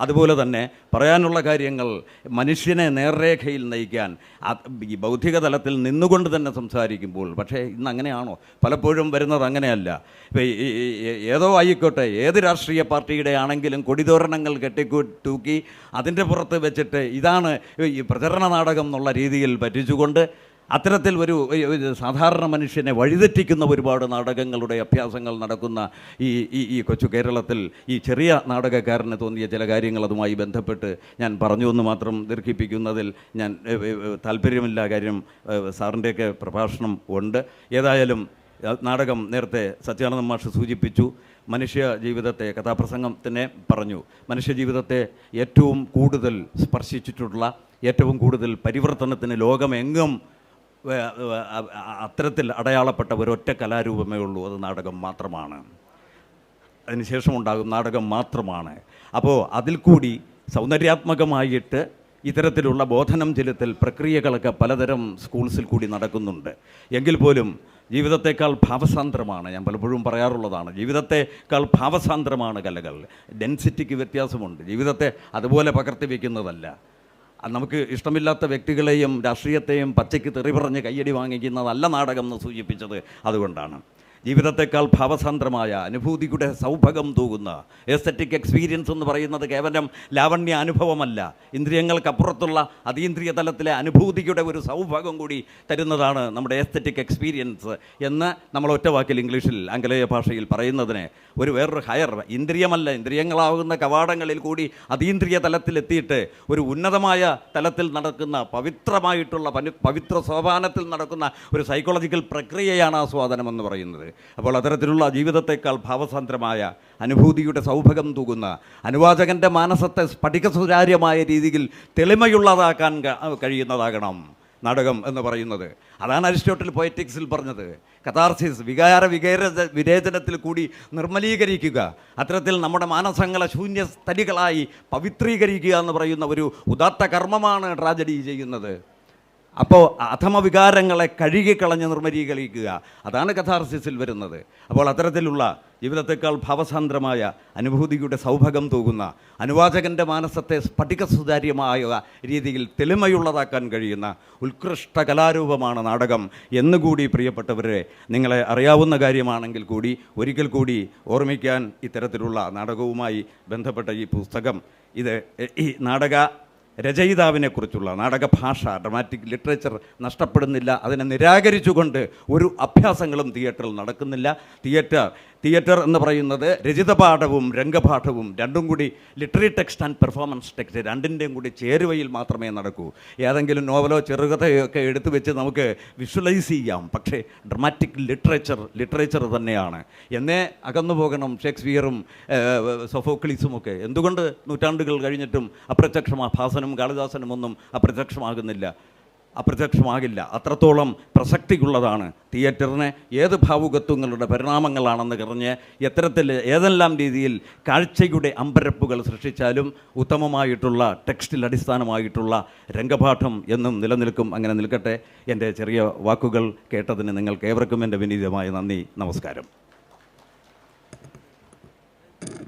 അതുപോലെ തന്നെ പറയാനുള്ള കാര്യങ്ങൾ മനുഷ്യനെ നേർരേഖയിൽ നയിക്കാൻ ഈ ബൗദ്ധിക തലത്തിൽ നിന്നുകൊണ്ട് തന്നെ സംസാരിക്കുമ്പോൾ. പക്ഷേ ഇന്ന് അങ്ങനെയാണോ? പലപ്പോഴും വരുന്നത് അങ്ങനെയല്ല. ഇപ്പോൾ ഏതോ ആയിക്കോട്ടെ, ഏത് രാഷ്ട്രീയ പാർട്ടിയുടെ ആണെങ്കിലും കൊടിതോരണങ്ങൾ കെട്ടിത്തൂക്കി അതിൻ്റെ പുറത്ത് വെച്ചിട്ട് ഇതാണ് ഈ പ്രചരണ നാടകം എന്നുള്ള രീതിയിൽ പറ്റിച്ചുകൊണ്ട് അത്തരത്തിൽ ഒരു സാധാരണ മനുഷ്യനെ വഴിതെറ്റിക്കുന്ന ഒരുപാട് നാടകങ്ങളുടെ അഭ്യാസങ്ങൾ നടക്കുന്ന ഈ കൊച്ചു കേരളത്തിൽ ഈ ചെറിയ നാടകക്കാരന് തോന്നിയ ചില കാര്യങ്ങൾ അതുമായി ബന്ധപ്പെട്ട് ഞാൻ പറഞ്ഞു എന്ന് മാത്രം ദീർഘിപ്പിക്കുന്നതിൽ ഞാൻ താല്പര്യമില്ല. കാര്യം സാറിൻ്റെയൊക്കെ പ്രഭാഷണം ഉണ്ട്. ഏതായാലും നാടകം നേരത്തെ സച്ചിദാനന്ദൻ മാഷ് സൂചിപ്പിച്ചു. മനുഷ്യ ജീവിതത്തെ കഥാപ്രസംഗത്തിനെ പറഞ്ഞു. മനുഷ്യ ജീവിതത്തെ ഏറ്റവും കൂടുതൽ സ്പർശിച്ചിട്ടുള്ള, ഏറ്റവും കൂടുതൽ പരിവർത്തനത്തിന് ലോകമെങ്ങും അത്തരത്തിൽ അടയാളപ്പെട്ട ഒരൊറ്റ കലാരൂപമേ ഉള്ളൂ, അത് നാടകം മാത്രമാണ്. അതിനുശേഷമുണ്ടാകും നാടകം മാത്രമാണ്. അപ്പോൾ അതിൽ കൂടി സൗന്ദര്യാത്മകമായിട്ട് ഇത്തരത്തിലുള്ള ബോധനം ചെലുത്തൽ പ്രക്രിയകളൊക്കെ പലതരം സ്കൂൾസിൽ കൂടി നടക്കുന്നുണ്ട്. എങ്കിൽ പോലും ജീവിതത്തേക്കാൾ ഭാവസാന്ദ്രമാണ്, ഞാൻ പലപ്പോഴും പറയാറുള്ളതാണ്, ജീവിതത്തേക്കാൾ ഭാവസാന്ദ്രമാണ് കലകൾ. ഡെൻസിറ്റിക്ക് വ്യത്യാസമുണ്ട്. ജീവിതത്തെ അതുപോലെ പകർത്തി വയ്ക്കുന്നതല്ല. നമുക്ക് ഇഷ്ടമില്ലാത്ത വ്യക്തികളെയും രാഷ്ട്രീയത്തെയും പച്ചയ്ക്ക് തെറി പറഞ്ഞ് കയ്യടി വാങ്ങിക്കുന്നതല്ല നാടകം എന്ന് സൂചിപ്പിച്ചത് അതുകൊണ്ടാണ്. ജീവിതത്തെക്കാൾ ഭാവസാന്ദ്രമായ അനുഭൂതിയുടെ സൗഭഗം തൂകുന്ന എസ്തറ്റിക് എക്സ്പീരിയൻസ് എന്ന് പറയുന്നത് കേവലം ലാവണ്യ അനുഭവമല്ല, ഇന്ദ്രിയങ്ങൾക്കപ്പുറത്തുള്ള അതീന്ദ്രിയ തലത്തിലെ അനുഭൂതിയുടെ ഒരു സൗഭഗം കൂടി തരുന്നതാണ് നമ്മുടെ എസ്തറ്റിക് എക്സ്പീരിയൻസ് എന്ന് നമ്മൾ ഒറ്റവാക്കിൽ ഇംഗ്ലീഷിൽ ആംഗലേയ ഭാഷയിൽ പറയുന്നതിന് വേറൊരു ഹയർ ഇന്ദ്രിയമല്ല, ഇന്ദ്രിയങ്ങളാവുന്ന കവാടങ്ങളിൽ കൂടി അതീന്ദ്രിയ തലത്തിലെത്തിയിട്ട് ഒരു ഉന്നതമായ തലത്തിൽ നടക്കുന്ന പവിത്രമായിട്ടുള്ള പവിത്ര സോപാനത്തിൽ നടക്കുന്ന ഒരു സൈക്കോളജിക്കൽ പ്രക്രിയയാണ് ആസ്വാദനം എന്ന് പറയുന്നത്. അപ്പോൾ അത്തരത്തിലുള്ള ജീവിതത്തേക്കാൾ ഭാവസാന്ദ്രമായ അനുഭൂതിയുടെ സൗഭഗം തൂകുന്ന അനുവാചകൻ്റെ മാനസത്തെ സ്ഫടികസുതാര്യമായ രീതിയിൽ തെളിമയുള്ളതാക്കാൻ കഴിയുന്നതാകണം നാടകം എന്ന് പറയുന്നത്. അതാണ് അരിസ്റ്റോട്ടിൽ പൊയറ്റിക്സിൽ പറഞ്ഞത്. കഥാർസിസ്, വിരേചനത്തിൽ കൂടി നിർമ്മലീകരിക്കുക, അത്തരത്തിൽ നമ്മുടെ മാനസങ്ങളെ ശൂന്യസ്ഥലികളായി പവിത്രീകരിക്കുക എന്ന് പറയുന്ന ഒരു ഉദാത്ത കർമ്മമാണ് ട്രാജഡി ചെയ്യുന്നത്. അപ്പോൾ അധമവികാരങ്ങളെ കഴുകിക്കളഞ്ഞ് നിർമ്മലീകരിക്കുക, അതാണ് കഥാർസിസിൽ വരുന്നത്. അപ്പോൾ അത്തരത്തിലുള്ള ജീവിതത്തെക്കാൾ ഭാവസാന്ദ്രമായ അനുഭൂതിയുടെ സൗഭാഗ്യം തൂകുന്ന അനുവാചകൻ്റെ മാനസത്തെ സ്ഫടികസുതാര്യമായ രീതിയിൽ തെളിമയുള്ളതാക്കാൻ കഴിയുന്ന ഉത്കൃഷ്ട കലാരൂപമാണ് നാടകം എന്നുകൂടി പ്രിയപ്പെട്ടവരെ നിങ്ങളെ അറിയാവുന്ന കാര്യമാണെങ്കിൽ കൂടി ഒരിക്കൽ കൂടി ഓർമ്മിക്കാൻ ഇത്തരത്തിലുള്ള നാടകവുമായി ബന്ധപ്പെട്ട ഈ പുസ്തകം ഈ നാടക രചയിതാവിനെക്കുറിച്ചുള്ള നാടകഭാഷ, ഡ്രമാറ്റിക് ലിറ്ററേച്ചർ നഷ്ടപ്പെടുന്നില്ല. അതിനെ നിരാകരിച്ചുകൊണ്ട് ഒരു അഭ്യാസങ്ങളും തിയേറ്ററിൽ നടക്കുന്നില്ല. തിയേറ്റർ എന്ന് പറയുന്നത് രചിതപാഠവും രംഗപാഠവും രണ്ടും കൂടി literary text and performance text രണ്ടിൻ്റെയും കൂടി ചേരുവയിൽ മാത്രമേ നടക്കൂ. ഏതെങ്കിലും നോവലോ ചെറുകഥയോ ഒക്കെ എടുത്തു വെച്ച് നമുക്ക് വിഷ്വലൈസ് ചെയ്യാം, പക്ഷേ ഡ്രമാറ്റിക് ലിറ്ററേച്ചർ തന്നെയാണ്. എന്നേ അകന്നു പോകണം ഷേക്സ്പിയറും സോഫോക്ലീസും ഒക്കെ. എന്തുകൊണ്ട് നൂറ്റാണ്ടുകൾ കഴിഞ്ഞിട്ടും ഭാസനും കാളിദാസനും ഒന്നും അപ്രത്യക്ഷമാകില്ല? അത്രത്തോളം പ്രസക്തിയുള്ളതാണ് തിയേറ്ററിന്. ഏത് ഭാവുകത്വങ്ങളുടെ പരിണാമങ്ങളാണെന്ന് പറഞ്ഞ് ഏതെല്ലാം രീതിയിൽ കാഴ്ചയുടെ അമ്പരപ്പുകൾ സൃഷ്ടിച്ചാലും ഉത്തമമായിട്ടുള്ള ടെക്സ്റ്റിൽ അടിസ്ഥാനമായിട്ടുള്ള രംഗപാഠം എന്നും നിലനിൽക്കും. അങ്ങനെ നിൽക്കട്ടെ. എൻ്റെ ചെറിയ വാക്കുകൾ കേട്ടതിന് നിങ്ങൾക്ക് ഏവർക്കും എൻ്റെ വിനീതമായ നന്ദി. നമസ്കാരം.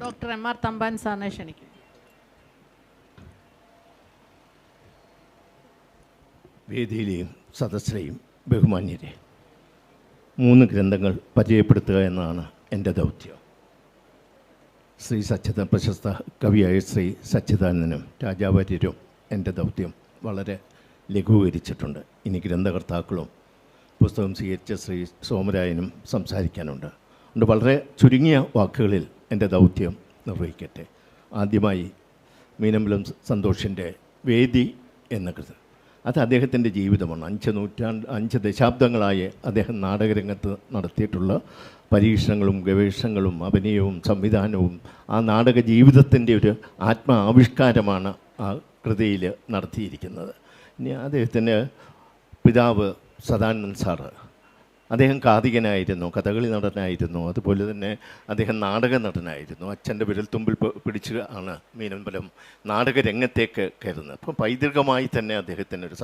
ഡോക്ടർ എം ആർ തമ്പാൻ സാറിനെ ക്ഷണിക്കും. വേദിയിലെയും സദസ്സിലെയും ബഹുമാന്യരെ, 3 ഗ്രന്ഥങ്ങൾ പരിചയപ്പെടുത്തുക എന്നതാണ് എൻ്റെ ദൗത്യം. ശ്രീ സച്ചിദാനന്ദൻ, പ്രശസ്ത കവിയായ ശ്രീ സച്ചിദാനന്ദനും രാജാവാര്യരും എൻ്റെ ദൗത്യം വളരെ ലഘൂകരിച്ചിട്ടുണ്ട്. ഇനി ഗ്രന്ഥകർത്താക്കളും പുസ്തകം സ്വീകരിച്ച ശ്രീ സോമരായനും സംസാരിക്കാനുണ്ട്. അതുകൊണ്ട് വളരെ ചുരുങ്ങിയ വാക്കുകളിൽ എൻ്റെ ദൗത്യം നിർവഹിക്കട്ടെ. ആദ്യമായി മീനമ്പലം സന്തോഷിൻ്റെ വേദി എന്ന കൃതി, അത് അദ്ദേഹത്തിൻ്റെ ജീവിതമാണ്. 5 ദശാബ്ദങ്ങളായി അദ്ദേഹം നാടകരംഗത്ത് നടത്തിയിട്ടുള്ള പരീക്ഷണങ്ങളും ഗവേഷണങ്ങളും അഭിനയവും സംവിധാനവും ആ നാടക ജീവിതത്തിൻ്റെ ഒരു ആത്മാവിഷ്കാരമാണ് ആ കൃതിയിൽ നടത്തിയിരിക്കുന്നത്. ഇനി അദ്ദേഹത്തിൻ്റെ പിതാവ് സദാനന്ദൻ സാറ്, അദ്ദേഹം കാതികനായിരുന്നു, കഥകളി നടനായിരുന്നു, അതുപോലെ തന്നെ അദ്ദേഹം നാടക നടനായിരുന്നു. അച്ഛൻ്റെ വിരൽത്തുമ്പിൽ പിടിച്ച് ആണ് മീനമ്പലം നാടകരംഗത്തേക്ക് കയറുന്നത്. അപ്പം പൈതൃകമായി തന്നെ അദ്ദേഹത്തിനൊരു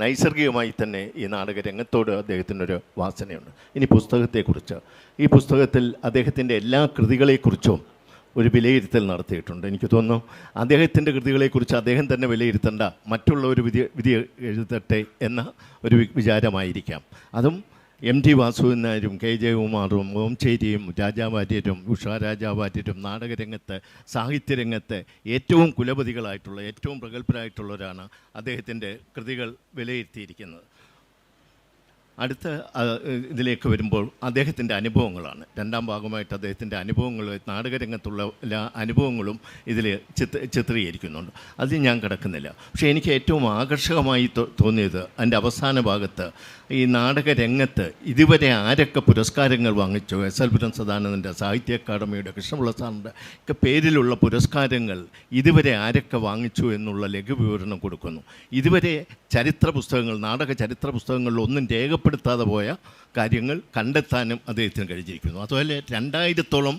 നൈസർഗികമായി തന്നെ ഈ നാടകരംഗത്തോട് അദ്ദേഹത്തിനൊരു വാസനയുണ്ട്. ഇനി പുസ്തകത്തെക്കുറിച്ച്, ഈ പുസ്തകത്തിൽ അദ്ദേഹത്തിൻ്റെ എല്ലാ കൃതികളെക്കുറിച്ചും ഒരു വിലയിരുത്തൽ നടത്തിയിട്ടുണ്ട്. എനിക്ക് തോന്നുന്നു അദ്ദേഹത്തിൻ്റെ കൃതികളെക്കുറിച്ച് അദ്ദേഹം തന്നെ വിലയിരുത്തേണ്ട, മറ്റുള്ളവർ വിധി എഴുതട്ടെ എന്ന ഒരു വിചാരമായിരിക്കാം. അതും എം ടി വാസുദേവൻ നായരും കെ ജയകുമാറും ഓംചേരിയും രാജാവാര്യരും ഉഷാ രാജാവാര്യരും നാടകരംഗത്ത് സാഹിത്യരംഗത്ത് ഏറ്റവും കുലപതികളായിട്ടുള്ള ഏറ്റവും പ്രഗത്ഭരായിട്ടുള്ളവരാണ് അദ്ദേഹത്തിൻ്റെ കൃതികൾ വിലയിരുത്തിയിരിക്കുന്നത്. അടുത്ത ഇതിലേക്ക് വരുമ്പോൾ അദ്ദേഹത്തിൻ്റെ അനുഭവങ്ങളാണ്. 2ാം ഭാഗമായിട്ട് അദ്ദേഹത്തിൻ്റെ അനുഭവങ്ങൾ, നാടകരംഗത്തുള്ള എല്ലാ അനുഭവങ്ങളും ഇതിൽ ചിത്രീകരിക്കുന്നുണ്ട്. അതിൽ ഞാൻ കിടക്കുന്നില്ല. പക്ഷേ എനിക്ക് ഏറ്റവും ആകർഷകമായി തോന്നിയത് അതിൻ്റെ അവസാന ഭാഗത്ത് ഈ നാടകരംഗത്ത് ഇതുവരെ ആരൊക്കെ പുരസ്കാരങ്ങൾ വാങ്ങിച്ചു, എസ്.എൽ. സദാനന്ദൻ്റെ, സാഹിത്യ അക്കാദമിയുടെ, കൃഷ്ണപിള്ള സാറിൻ്റെ ഒക്കെ പേരിലുള്ള പുരസ്കാരങ്ങൾ ഇതുവരെ ആരൊക്കെ വാങ്ങിച്ചു എന്നുള്ള ലഘുവിവരണം കൊടുക്കുന്നു. ഇതുവരെ ചരിത്ര പുസ്തകങ്ങൾ, നാടക ചരിത്ര പുസ്തകങ്ങളിൽ ഒന്നും രേഖപ്പെടുത്താതെ പോയ കാര്യങ്ങൾ കണ്ടെത്താനും അദ്ദേഹത്തിന് കഴിഞ്ഞിരിക്കുന്നു. അതുപോലെ 2000-ഓളം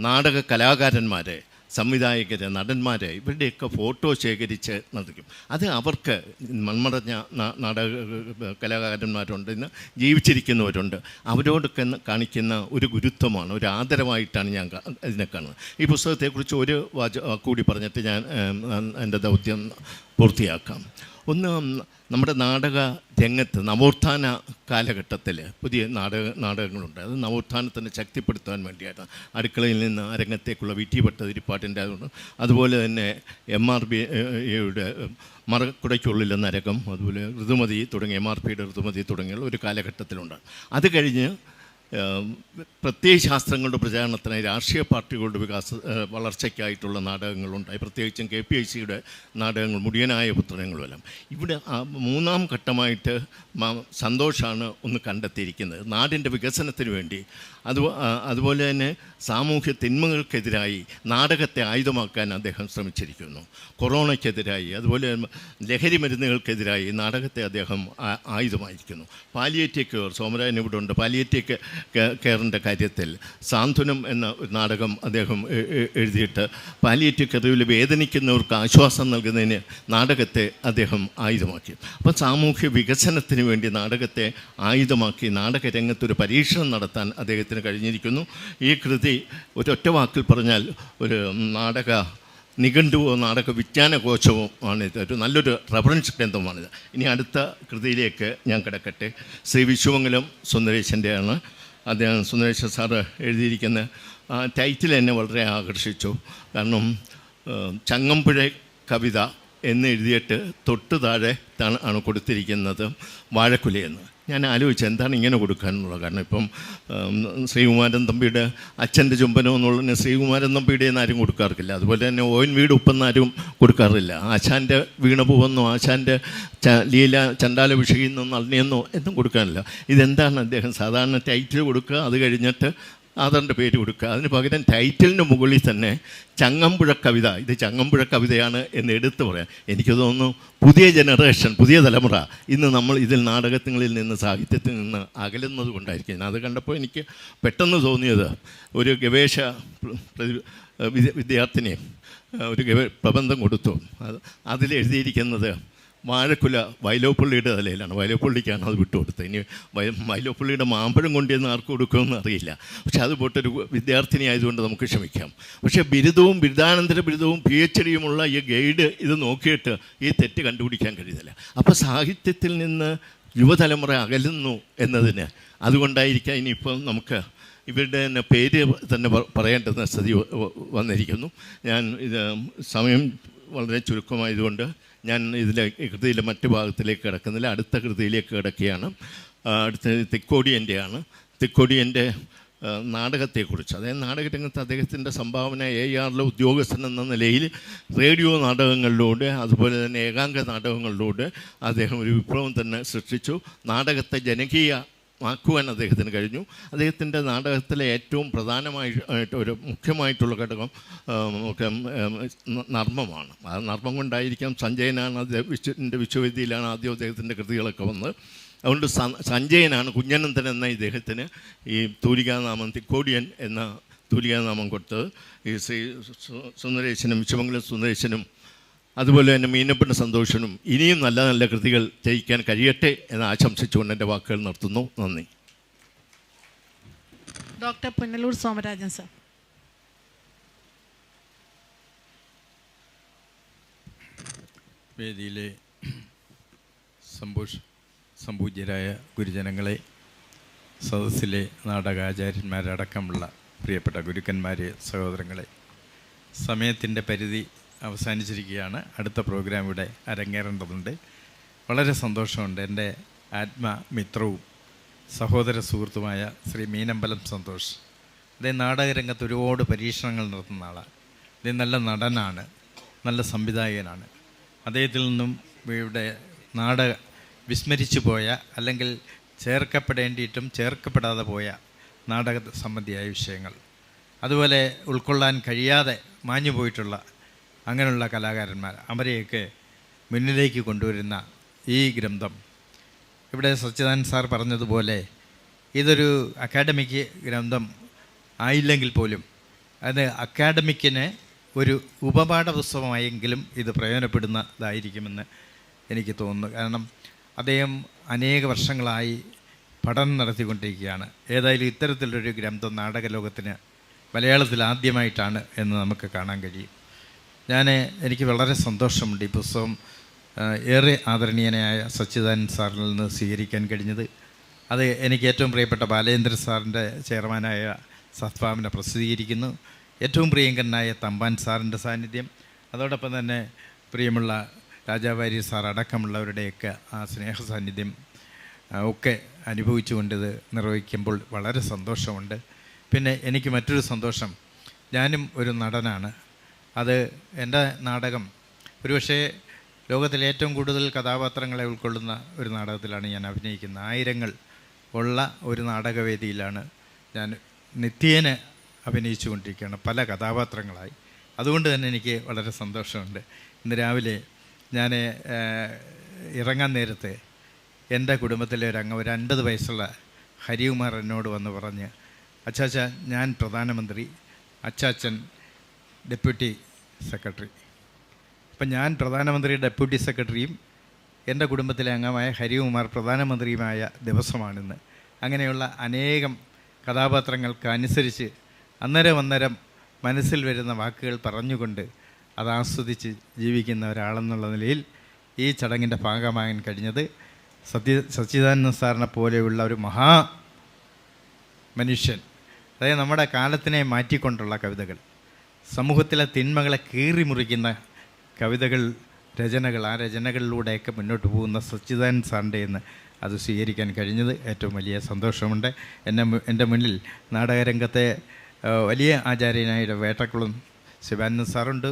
നാടക കലാകാരന്മാരെ, സംവിധായകരെ, നടന്മാരെ, ഇവരുടെയൊക്കെ ഫോട്ടോ ശേഖരിച്ച് നടക്കും. അത് അവർക്ക് മൺമറഞ്ഞ നാടക കലാകാരന്മാരുണ്ട്, ഇന്ന് ജീവിച്ചിരിക്കുന്നവരുണ്ട്, അവരോടൊക്കെ കാണിക്കുന്ന ഒരു ഗുരുത്വമാണ്, ഒരു ആദരവായിട്ടാണ് ഞാൻ ഇതിനെ കാണുന്നത്. ഈ പുസ്തകത്തെക്കുറിച്ച് ഒരു കൂടി പറഞ്ഞിട്ട് ഞാൻ എൻ്റെ ദൗത്യം പൂർത്തിയാക്കാം. ഒന്ന്, നമ്മുടെ നാടക രംഗത്ത് നവോത്ഥാന കാലഘട്ടത്തിൽ പുതിയ നാടകങ്ങളുണ്ട്. അത് നവോത്ഥാനത്തിനെ ശക്തിപ്പെടുത്താൻ വേണ്ടിയാണ്. അടുക്കളയിൽ നിന്ന് ആ രംഗത്തേക്കുള്ള വി ടി ഭട്ടതിരിപ്പാട്ടിൻ്റെ, അതുപോലെ തന്നെ MRBയുടെ മറക്കുടയ്ക്കുള്ളിലെ നരകം, അതുപോലെ ഋതുമതി തുടങ്ങിയ MRPയുടെ ഋതുമതി തുടങ്ങിയ ഒരു കാലഘട്ടത്തിലുണ്ട്. അത് കഴിഞ്ഞ് പ്രത്യയശാസ്ത്രങ്ങളുടെ പ്രചാരണത്തിനായി രാഷ്ട്രീയ പാർട്ടികളുടെ വളർച്ചയ്ക്കായിട്ടുള്ള നാടകങ്ങളുണ്ടായി. പ്രത്യേകിച്ചും KPICയുടെ നാടകങ്ങൾ, മുടിയനായ പുത്രങ്ങളുമെല്ലാം. ഇവിടെ 3ാം ഘട്ടമായിട്ട് സന്തോഷാണ് ഒന്ന് കണ്ടെത്തിയിരിക്കുന്നത്. നാടിൻ്റെ വികസനത്തിന് വേണ്ടി, അതുപോലെ തന്നെ സാമൂഹ്യ തിന്മകൾക്കെതിരായി നാടകത്തെ ആയുധമാക്കാൻ അദ്ദേഹം ശ്രമിച്ചിരിക്കുന്നു. കൊറോണയ്ക്കെതിരായി, അതുപോലെ ലഹരി മരുന്നുകൾക്കെതിരായി നാടകത്തെ അദ്ദേഹം ആയുധമായിരിക്കുന്നു. പാലിയേറ്റീവ് കെയർ, സോമരായൻ ഇവിടെ ഉണ്ട്, പാലിയേറ്റീവ് കെയറിൻ്റെ കാര്യത്തിൽ സാന്ത്വനം എന്ന ഒരു നാടകം അദ്ദേഹം എഴുതിയിട്ട് പാലിയേറ്റീവ് കെയറിൽ വേദനിക്കുന്നവർക്ക് ആശ്വാസം നൽകുന്നതിന് നാടകത്തെ അദ്ദേഹം ആയുധമാക്കി. അപ്പം സാമൂഹ്യ വികസനത്തിന് വേണ്ടി നാടകത്തെ ആയുധമാക്കി നാടകരംഗത്തൊരു പരീക്ഷണം നടത്താൻ അദ്ദേഹത്തിന് കഴിഞ്ഞിരിക്കുന്നു. ഈ കൃതി ഒരൊറ്റ വാക്കിൽ പറഞ്ഞാൽ ഒരു നാടക നിഘണ്ടുവോ നാടക വിജ്ഞാനകോശമോ ആണിത്. ഒരു നല്ലൊരു റെഫറൻസ് ഗ്രന്ഥമാണിത്. ഇനി അടുത്ത കൃതിയിലേക്ക് ഞാൻ കിടക്കട്ടെ. ശ്രീ വിശ്വമംഗലം സുന്ദരേശൻ്റെയാണ്. അദ്ദേഹം സുന്ദരേശൻ സാറ് എഴുതിയിരിക്കുന്ന ടൈറ്റിൽ എന്നെ വളരെ ആകർഷിച്ചു. കാരണം ചങ്ങമ്പുഴ കവിത എന്ന് എഴുതിയിട്ട് തൊട്ട് താഴെ ആണ് കൊടുത്തിരിക്കുന്നത് വാഴക്കുലയെന്ന്. ഞാൻ ആലോചിച്ചു എന്താണ് ഇങ്ങനെ കൊടുക്കാനുള്ളത്. കാരണം ഇപ്പം ശ്രീകുമാരൻ തമ്പിയുടെ അച്ഛൻ്റെ ചുംബനം എന്നുള്ളതിന് ശ്രീകുമാരൻ തമ്പിയുടെ ആരും കൊടുക്കാറില്ല. അതുപോലെ തന്നെ ഓൻ വീട് ഉപ്പെന്നാരും കൊടുക്കാറില്ല. ആശാൻ്റെ വീണപൂവെന്നോ ആശാൻ്റെ ലീല ചണ്ടാലഭിഷേകെന്നോ നളിനിയെന്നോ എന്നും കൊടുക്കാനില്ല. ഇതെന്താണ് അദ്ദേഹം സാധാരണ ടൈറ്റിൽ കൊടുക്കുക, അത് കഴിഞ്ഞിട്ട് ആധാറിൻ്റെ പേര് കൊടുക്കുക. അതിന് പകരം ടൈറ്റിലിന് മുകളിൽ തന്നെ ചങ്ങമ്പുഴ കവിത, ഇത് ചങ്ങമ്പുഴ കവിതയാണ് എന്ന് എടുത്തു പറയാം. എനിക്ക് തോന്നുന്നു പുതിയ ജനറേഷൻ, പുതിയ തലമുറ ഇന്ന് നമ്മൾ ഇതിൽ നാടകങ്ങളിൽ നിന്ന് സാഹിത്യത്തിൽ നിന്ന് അകലുന്നത് കൊണ്ടായിരിക്കും. അത് കണ്ടപ്പോൾ എനിക്ക് പെട്ടെന്ന് തോന്നിയത് ഒരു ഗവേഷ വിദ്യാർത്ഥിനി ഒരു പ്രബന്ധം കൊടുത്തു. അതിലെഴുതിയിരിക്കുന്നത് വാഴക്കുല വൈലോപ്പള്ളിയുടെ തലയിലാണ്. വൈലോപ്പള്ളിക്കാണ് അത് വിട്ടുകൊടുത്തത്. ഇനി വൈലോപ്പള്ളിയുടെ മാമ്പഴം കൊണ്ടുവന്ന് ആർക്ക് കൊടുക്കുമെന്ന് അറിയില്ല. പക്ഷെ അത് പോട്ടൊരു വിദ്യാർത്ഥിനി ആയതുകൊണ്ട് നമുക്ക് ക്ഷമിക്കാം. പക്ഷേ ബിരുദവും ബിരുദാനന്തര ബിരുദവും PhD ഈ ഗൈഡ് ഇത് നോക്കിയിട്ട് ഈ തെറ്റ് കണ്ടുപിടിക്കാൻ കഴിയുന്നില്ല. അപ്പോൾ സാഹിത്യത്തിൽ നിന്ന് യുവതലമുറ അകലുന്നു എന്നതിന് അതുകൊണ്ടായിരിക്കാം ഇനിയിപ്പം നമുക്ക് ഇവരുടെ തന്നെ പേര് തന്നെ പറയേണ്ടുന്ന സ്ഥിതി വന്നിരിക്കുന്നു. ഞാൻ ഇത് സമയം വളരെ ചുരുക്കമായതുകൊണ്ട് ഞാൻ ഇതിലെ കൃതിയിലെ മറ്റു ഭാഗത്തിലേക്ക് കിടക്കുന്നില്ല. അടുത്ത കൃതിയിലേക്ക് കിടക്കുകയാണ്. അടുത്ത തിക്കോടിയൻ്റെയാണ്. തിക്കോടിയൻ്റെ നാടകത്തെക്കുറിച്ച്, അതായത് നാടകരംഗത്ത് അദ്ദേഹത്തിൻ്റെ സംഭാവന ARലെ ഉദ്യോഗസ്ഥൻ എന്ന നിലയിൽ റേഡിയോ നാടകങ്ങളിലൂടെ അതുപോലെ തന്നെ ഏകാംഗ നാടകങ്ങളിലൂടെ അദ്ദേഹം ഒരു വിപ്ലവം തന്നെ സൃഷ്ടിച്ചു. നാടകത്തെ ജനകീയമാക്കുവാൻ അദ്ദേഹത്തിന് കഴിഞ്ഞു. അദ്ദേഹത്തിൻ്റെ നാടകത്തിലെ ഏറ്റവും പ്രധാനമായിട്ട് ഒരു മുഖ്യമായിട്ടുള്ള ഘടകം നർമ്മമാണ്. ആ നർമ്മം കൊണ്ടായിരിക്കാം സഞ്ജയനാണ് അദ്ദേഹത്തിൻ്റെ വിശ്വവിദ്യയിലാണ് ആദ്യം അദ്ദേഹത്തിൻ്റെ കൃതികളൊക്കെ വന്നത്. അതുകൊണ്ട് സഞ്ജയനാണ് കുഞ്ഞനന്തൻ എന്ന ഇദ്ദേഹത്തിന് ഈ തൂലികാനാമം തിക്കോടിയൻ എന്ന തൂലികാനാമം കൊടുത്തത്. ഈ ശ്രീ സുന്ദരേശനും വിശ്വമംഗലം സുന്ദരേശനും അതുപോലെ തന്നെ മീനപ്പൻ സന്തോഷനും ഇനിയും നല്ല നല്ല കൃതികൾ ജയിക്കാൻ കഴിയട്ടെ എന്ന് ആശംസിച്ചുകൊണ്ട് എൻ്റെ വാക്കുകൾ നിർത്തുന്നു. നന്ദി. Doctor Punalur Somarajan sir. വേദിയിലെ സംപൂജ്യരായ ഗുരുജനങ്ങളെ, സദസ്സിലെ നാടകാചാര്യന്മാരടക്കമുള്ള പ്രിയപ്പെട്ട ഗുരുക്കന്മാരെ, സഹോദരങ്ങളെ, സമയത്തിൻ്റെ പരിധി അവസാനിച്ചിരിക്കുകയാണ്. അടുത്ത പ്രോഗ്രാം ഇവിടെ അരങ്ങേറേണ്ടതുണ്ട്. വളരെ സന്തോഷമുണ്ട്. എൻ്റെ ആത്മമിത്രവും സഹോദര സുഹൃത്തുമായ ശ്രീ മീനമ്പലം സന്തോഷ്, അദ്ദേഹം നാടകരംഗത്ത് ഒരുപാട് പരീക്ഷണങ്ങൾ നടത്തുന്ന ആളാണ്. അദ്ദേഹം നല്ല നടനാണ്, നല്ല സംവിധായകനാണ്. അദ്ദേഹത്തിൽ നിന്നും ഇവിടെ വിസ്മരിച്ചു പോയ അല്ലെങ്കിൽ ചേർക്കപ്പെടേണ്ടിയിട്ടും ചേർക്കപ്പെടാതെ പോയ നാടക സംബന്ധിയായ വിഷയങ്ങൾ, അതുപോലെ ഉൾക്കൊള്ളാൻ കഴിയാതെ മാഞ്ഞു പോയിട്ടുള്ള അങ്ങനെയുള്ള കലാകാരന്മാർ, അവരെയൊക്കെ മുന്നിലേക്ക് കൊണ്ടുവരുന്ന ഈ ഗ്രന്ഥം, ഇവിടെ സച്ചിദാനന്ദ സാർ പറഞ്ഞതുപോലെ ഇതൊരു അക്കാഡമിക് ഗ്രന്ഥം ആയില്ലെങ്കിൽ പോലും അത് അക്കാഡമിക്കിന് ഒരു ഉപപാഠ പുസ്തകമായെങ്കിലും ഇത് പ്രയോജനപ്പെടുന്നതായിരിക്കുമെന്ന് എനിക്ക് തോന്നുന്നു. കാരണം അദ്ദേഹം അനേക വർഷങ്ങളായി പഠനം നടത്തിക്കൊണ്ടിരിക്കുകയാണ്. ഏതായാലും ഇത്തരത്തിലൊരു ഗ്രന്ഥം നാടക ലോകത്തിന് മലയാളത്തിൽ ആദ്യമായിട്ടാണ് എന്ന് നമുക്ക് കാണാൻ കഴിയും. എനിക്ക് വളരെ സന്തോഷമുണ്ട് ഈ പുസ്തകം ഏറെ ആദരണീയനായ സച്ചിദാനന്ദ സാറിൽ നിന്ന് സ്വീകരിക്കാൻ കഴിഞ്ഞത്. അത് എനിക്ക് ഏറ്റവും പ്രിയപ്പെട്ട ബാലേന്ദ്ര സാറിൻ്റെ ചെയർമാനായ സദ്ഭാവന പ്രസിദ്ധീകരിക്കുന്നു. ഏറ്റവും പ്രിയങ്കരനായ തമ്പാൻ സാറിൻ്റെ സാന്നിധ്യം, അതോടൊപ്പം തന്നെ പ്രിയമുള്ള രാജാവാര്യർ സാർ അടക്കമുള്ളവരുടെയൊക്കെ ആ സ്നേഹ സാന്നിധ്യം ഒക്കെ അനുഭവിച്ചുകൊണ്ടിത് നിർവഹിക്കുമ്പോൾ വളരെ സന്തോഷമുണ്ട്. പിന്നെ എനിക്ക് മറ്റൊരു സന്തോഷം, ഞാനും ഒരു നടനാണ്. അത് എൻ്റെ നാടകം ഒരുപക്ഷേ ലോകത്തിലെ ഏറ്റവും കൂടുതൽ കഥാപാത്രങ്ങളെ ഉൾക്കൊള്ളുന്ന ഒരു നാടകത്തിലാണ് ഞാൻ അഭിനയിക്കുന്നത്. 1000 ഉള്ള ഒരു നാടകവേദിയിലാണ് ഞാൻ നിത്യേന അഭിനയിച്ചു കൊണ്ടിരിക്കുകയാണ്, പല കഥാപാത്രങ്ങളായി. അതുകൊണ്ട് തന്നെ എനിക്ക് വളരെ സന്തോഷമുണ്ട്. ഇന്ന് രാവിലെ ഞാൻ ഇറങ്ങാൻ നേരത്ത് എൻ്റെ കുടുംബത്തിലെ ഒരു 50 വയസ്സുള്ള ഹരികുമാർ എന്നോട് വന്ന് പറഞ്ഞ്, അച്ചാച്ച ഞാൻ പ്രധാനമന്ത്രി, അച്ചാച്ചൻ ഡെപ്യൂട്ടി സെക്രട്ടറി. അപ്പം ഞാൻ പ്രധാനമന്ത്രി ഡെപ്യൂട്ടി സെക്രട്ടറിയും എൻ്റെ കുടുംബത്തിലെ അംഗമായ ഹരികുമാർ പ്രധാനമന്ത്രിയുമായ ദിവസമാണിന്ന്. അങ്ങനെയുള്ള അനേകം കഥാപാത്രങ്ങൾക്കനുസരിച്ച് അന്നേരം മനസ്സിൽ വരുന്ന വാക്കുകൾ പറഞ്ഞുകൊണ്ട് അത് ആസ്വദിച്ച് ജീവിക്കുന്ന ഒരാളെന്നുള്ള നിലയിൽ ഈ ചടങ്ങിൻ്റെ ഭാഗമാകാൻ കഴിഞ്ഞത് സച്ചിദാനന്ദ സാറിനെ പോലെയുള്ള ഒരു മനുഷ്യൻ, അതായത് നമ്മുടെ കാലത്തിനെ മാറ്റിക്കൊണ്ടുള്ള കവിതകൾ, സമൂഹത്തിലെ തിന്മകളെ കീറി മുറിക്കുന്ന രചനകൾ, ആ രചനകളിലൂടെയൊക്കെ മുന്നോട്ട് പോകുന്ന സച്ചിദാനന്ദ സാറിൻ്റെ എന്ന് അത് സ്വീകരിക്കാൻ കഴിഞ്ഞത് ഏറ്റവും വലിയ സന്തോഷമുണ്ട്. എൻ്റെ മുന്നിൽ നാടകരംഗത്തെ വലിയ ആചാര്യനായ വേട്ടക്കുളം ശിവാനന്ദ സാറുണ്ട്,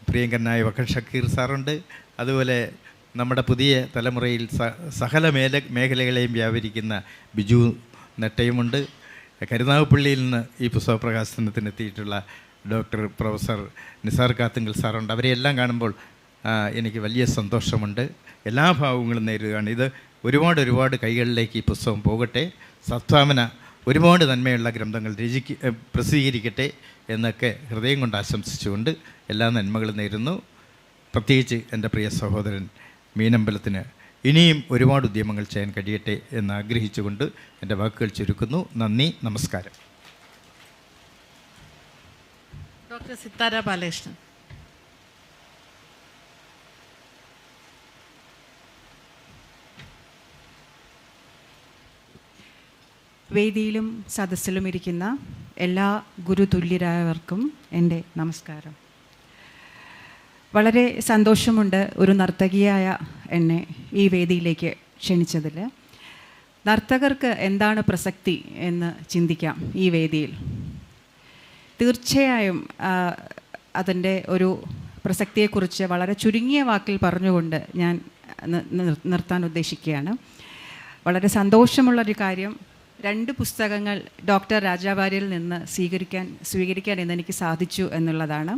പ്രിയങ്കരനായ വക്കൽ ഷക്കീർ സാറുണ്ട്, അതുപോലെ നമ്മുടെ പുതിയ തലമുറയിൽ സകല മേഖലകളെയും വ്യാപരിക്കുന്ന ബിജു നെട്ടയുമുണ്ട്. കരുനാഗപ്പള്ളിയിൽ നിന്ന് ഈ പുസ്തക പ്രകാശനത്തിനെത്തിയിട്ടുള്ള പ്രൊഫസർ നിസാർ കാത്തുങ്കൽ സാറുണ്ട്. അവരെയെല്ലാം കാണുമ്പോൾ എനിക്ക് വലിയ സന്തോഷമുണ്ട്. എല്ലാ ഭാവങ്ങളും നേരുകയാണ്. ഇത് ഒരുപാട് കൈകളിലേക്ക് ഈ പുസ്തകം പോകട്ടെ, സദ്ഭാവന ഒരുപാട് നന്മയുള്ള ഗ്രന്ഥങ്ങൾ പ്രസിദ്ധീകരിക്കട്ടെ എന്നൊക്കെ ഹൃദയം കൊണ്ട് ആശംസിച്ചുകൊണ്ട് എല്ലാ നന്മകളും നേരുന്നു. പ്രത്യേകിച്ച് എൻ്റെ പ്രിയ സഹോദരൻ മീനമ്പലത്തിന് ഇനിയും ഒരുപാട് ഉദ്യമങ്ങൾ ചെയ്യാൻ കഴിയട്ടെ എന്ന് ആഗ്രഹിച്ചുകൊണ്ട് എൻ്റെ വാക്കുകൾ ചുരുക്കുന്നു. നന്ദി, നമസ്കാരം. ഡോക്ടർ സിത്താര ബാലകൃഷ്ണൻ. വേദിയിലും സദസ്സിലും ഇരിക്കുന്ന എല്ലാ ഗുരുതുല്യരായവർക്കും എൻ്റെ നമസ്കാരം. വളരെ സന്തോഷമുണ്ട് ഒരു നർത്തകിയായ എന്നെ ഈ വേദിയിലേക്ക് ക്ഷണിച്ചതിൽ. നർത്തകർക്ക് എന്താണ് പ്രസക്തി എന്ന് ചിന്തിക്കാം ഈ വേദിയിൽ. തീർച്ചയായും അതിൻ്റെ ഒരു പ്രസക്തിയെക്കുറിച്ച് വളരെ ചുരുങ്ങിയ വാക്കിൽ പറഞ്ഞുകൊണ്ട് ഞാൻ നിർത്താൻ ഉദ്ദേശിക്കുകയാണ്. വളരെ സന്തോഷമുള്ളൊരു കാര്യം, 2 പുസ്തകങ്ങൾ ഡോക്ടർ രാജാ വാര്യരിൽ നിന്ന് സ്വീകരിക്കാൻ ഇന്നെനിക്ക് സാധിച്ചു എന്നുള്ളതാണ്.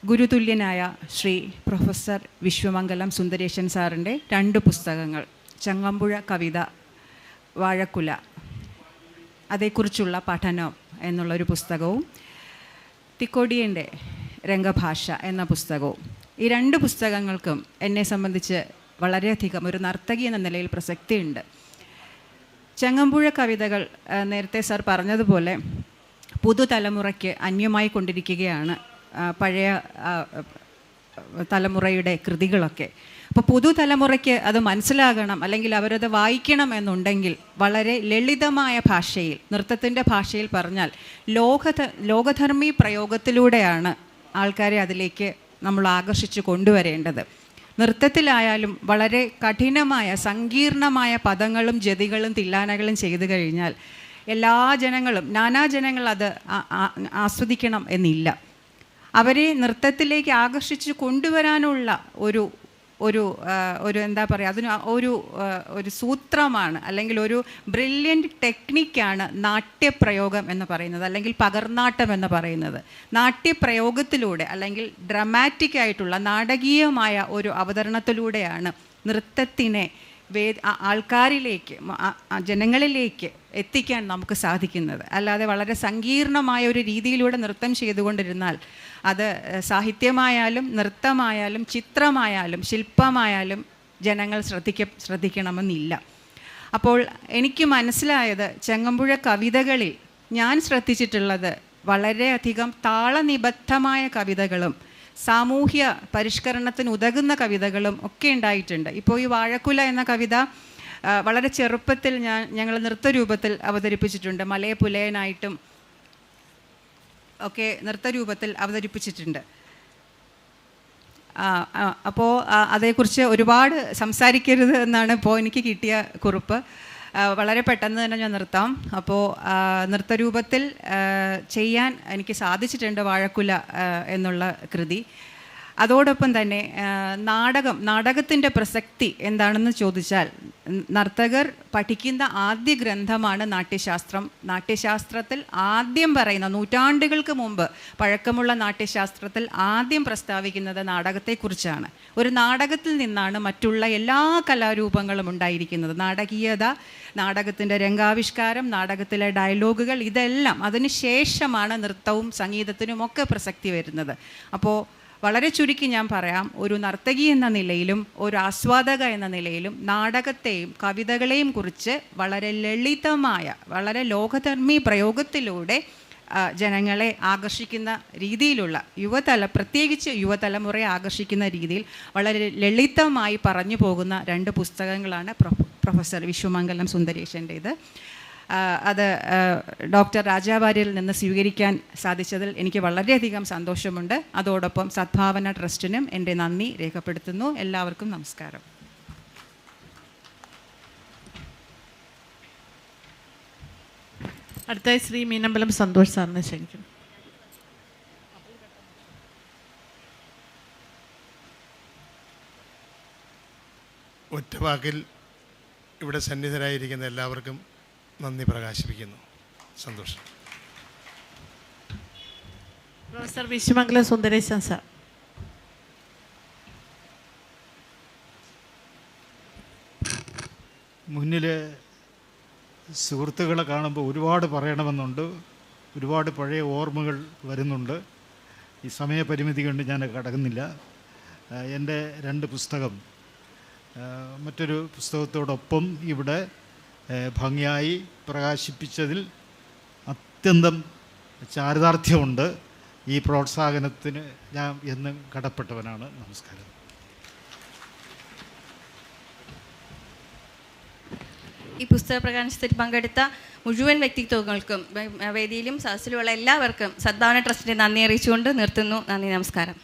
ഗുരുതുല്യനായ ശ്രീ പ്രൊഫസർ വിശ്വമംഗലം സുന്ദരേശൻ സാറിൻ്റെ 2 പുസ്തകങ്ങൾ, ചങ്ങമ്പുഴ കവിത വാഴക്കുല, അതേക്കുറിച്ചുള്ള പഠനം എന്നുള്ളൊരു പുസ്തകവും തിക്കോടിയൻ്റെ രംഗഭാഷ എന്ന പുസ്തകവും. ഈ 2 പുസ്തകങ്ങൾക്കും എന്നെ സംബന്ധിച്ച് വളരെയധികം ഒരു നർത്തകി എന്ന നിലയിൽ പ്രസക്തിയുണ്ട്. ചങ്ങമ്പുഴ കവിതകൾ നേരത്തെ സാർ പറഞ്ഞതുപോലെ പുതുതലമുറയ്ക്ക് അന്യമായി കൊണ്ടിരിക്കുകയാണ് പഴയ തലമുറയുടെ കൃതികളൊക്കെ. അപ്പോൾ പുതുതലമുറയ്ക്ക് അത് മനസ്സിലാകണം, അല്ലെങ്കിൽ അവരത് വായിക്കണം എന്നുണ്ടെങ്കിൽ വളരെ ലളിതമായ ഭാഷയിൽ, നൃത്തത്തിൻ്റെ ഭാഷയിൽ പറഞ്ഞാൽ ലോകധർമ്മി പ്രയോഗത്തിലൂടെയാണ് ആൾക്കാരെ അതിലേക്ക് നമ്മൾ ആകർഷിച്ച് കൊണ്ടുവരേണ്ടത്. നൃത്തത്തിലായാലും വളരെ കഠിനമായ സങ്കീർണമായ പദങ്ങളും ജതികളും തില്ലാനകളും ചെയ്തു കഴിഞ്ഞാൽ എല്ലാ ജനങ്ങളും, നാനാജനങ്ങൾ അത് ആസ്വദിക്കണം എന്നില്ല. അവരെ നൃത്തത്തിലേക്ക് ആകർഷിച്ച് കൊണ്ടുവരാനുള്ള ഒരു എന്താ പറയുക, അതിന് ഒരു സൂത്രമാണ്, അല്ലെങ്കിൽ ഒരു ബ്രില്യൻ്റ് ടെക്നിക്കാണ് നാട്യപ്രയോഗം എന്ന് പറയുന്നത്, അല്ലെങ്കിൽ പകർനാട്ടം എന്ന് പറയുന്നത്. നാട്യപ്രയോഗത്തിലൂടെ അല്ലെങ്കിൽ ഡ്രമാറ്റിക് ആയിട്ടുള്ള നാടകീയമായ ഒരു അവതരണത്തിലൂടെയാണ് നൃത്തത്തിനെ ആൾക്കാരിലേക്ക്, ജനങ്ങളിലേക്ക് എത്തിക്കാൻ നമുക്ക് സാധിക്കുന്നത്. അല്ലാതെ വളരെ സങ്കീർണമായ ഒരു രീതിയിലൂടെ നൃത്തം ചെയ്തുകൊണ്ടിരുന്നാൽ അത് സാഹിത്യമായാലും നൃത്തമായാലും ചിത്രമായാലും ശില്പമായാലും ജനങ്ങൾ ശ്രദ്ധിക്കണമെന്നില്ല. അപ്പോൾ എനിക്ക് മനസ്സിലായത്, ചങ്ങമ്പുഴ കവിതകളിൽ ഞാൻ ശ്രദ്ധിച്ചിട്ടുള്ളത് വളരെയധികം താളനിബദ്ധമായ കവിതകളും സാമൂഹ്യ പരിഷ്കരണത്തിന് ഉതകുന്ന കവിതകളും ഒക്കെ ഉണ്ടായിട്ടുണ്ട്. ഇപ്പോൾ ഈ വാഴക്കുല എന്ന കവിത വളരെ ചെറുപ്പത്തിൽ ഞങ്ങൾ നൃത്തരൂപത്തിൽ അവതരിപ്പിച്ചിട്ടുണ്ട്. മലയെ പുലയനായിട്ടും ഒക്കെ നൃത്തരൂപത്തിൽ അവതരിപ്പിച്ചിട്ടുണ്ട്. അപ്പോൾ അതേക്കുറിച്ച് ഒരുപാട് സംസാരിക്കരുത് എന്നാണ് ഇപ്പോൾ എനിക്ക് കിട്ടിയ കുറിപ്പ്. വളരെ പെട്ടെന്ന് തന്നെ ഞാൻ നിർത്താം. അപ്പോൾ നൃത്തരൂപത്തിൽ ചെയ്യാൻ എനിക്ക് സാധിച്ചിട്ടുണ്ട് വാഴക്കുല എന്നുള്ള കൃതി. അതോടൊപ്പം തന്നെ നാടകത്തിൻ്റെ പ്രസക്തി എന്താണെന്ന് ചോദിച്ചാൽ, നർത്തകർ പഠിക്കുന്ന ആദ്യ ഗ്രന്ഥമാണ് നാട്യശാസ്ത്രം. നാട്യശാസ്ത്രത്തിൽ ആദ്യം പറയുന്ന, നൂറ്റാണ്ടുകൾക്ക് മുമ്പ് പഴക്കമുള്ള നാട്യശാസ്ത്രത്തിൽ ആദ്യം പ്രസ്താവിക്കുന്നത് നാടകത്തെക്കുറിച്ചാണ്. ഒരു നാടകത്തിൽ നിന്നാണ് മറ്റുള്ള എല്ലാ കലാരൂപങ്ങളും ഉണ്ടായിരിക്കുന്നത്. നാടകീയത, നാടകത്തിൻ്റെ രംഗാവിഷ്കാരം, നാടകത്തിലെ ഡയലോഗുകൾ, ഇതെല്ലാം അതിന് ശേഷമാണ് നൃത്തവും സംഗീതത്തിനുമൊക്കെ പ്രസക്തി വരുന്നത്. അപ്പോൾ വളരെ ചുരുക്കി ഞാൻ പറയാം, ഒരു നർത്തകി എന്ന നിലയിലും ഒരു ആസ്വാദക എന്ന നിലയിലും നാടകത്തെയും കവിതകളെയും കുറിച്ച് വളരെ ലളിതമായ, വളരെ ലോകധർമ്മി പ്രയോഗത്തിലൂടെ ജനങ്ങളെ ആകർഷിക്കുന്ന രീതിയിലുള്ള, പ്രത്യേകിച്ച് യുവതലമുറയെ ആകർഷിക്കുന്ന രീതിയിൽ വളരെ ലളിതമായി പറഞ്ഞു പോകുന്ന 2 പുസ്തകങ്ങളാണ് പ്രൊഫസർ വിശ്വമംഗലം സുന്ദരേശൻ്റേത്. അത് ഡോക്ടർ രാജാവാര്യരിൽ നിന്ന് സ്വീകരിക്കാൻ സാധിച്ചതിൽ എനിക്ക് വളരെയധികം സന്തോഷമുണ്ട്. അതോടൊപ്പം സദ്ഭാവന ട്രസ്റ്റിനും എൻ്റെ നന്ദി രേഖപ്പെടുത്തുന്നു. എല്ലാവർക്കും നമസ്കാരം. അടുത്തായി ശ്രീ മീനമ്പലം സന്തോഷ് സാറിനെ ക്ഷണിക്കുന്നു. ഒറ്റവാക്കിൽ ഇവിടെ സന്നിധരായിരിക്കുന്ന എല്ലാവർക്കും നന്ദി പ്രകാശിപ്പിക്കുന്നു. സന്തോഷം. Professor Vishwamangalam Sundaresan sir. മുന്നിൽ സുഹൃത്തുക്കളെ കാണുമ്പോൾ ഒരുപാട് പറയണമെന്നുണ്ട്, ഒരുപാട് പഴയ ഓർമ്മകൾ വരുന്നുണ്ട്. ഈ സമയപരിമിതി കൊണ്ട് ഞാൻ കടക്കുന്നില്ല. എൻ്റെ 2 പുസ്തകം മറ്റൊരു പുസ്തകത്തോടൊപ്പം ഇവിടെ ഭംഗിയായി പ്രകാശിപ്പിച്ചതിൽ അത്യന്തം ചാരിതാർത്ഥ്യമുണ്ട്. ഈ പ്രോത്സാഹനത്തിന് ഞാൻ എന്നും കടപ്പെട്ടവനാണ്. നമസ്കാരം. ഈ പുസ്തക പ്രകാശനത്തിൽ പങ്കെടുത്ത മുഴുവൻ വ്യക്തിത്വങ്ങൾക്കും വേദിയിലും സദസ്സിലുമുള്ള എല്ലാവർക്കും സദ്ഭാവന ട്രസ്റ്റിൻ്റെ നന്ദി അറിയിച്ചുകൊണ്ട് നിർത്തുന്നു. നന്ദി, നമസ്കാരം.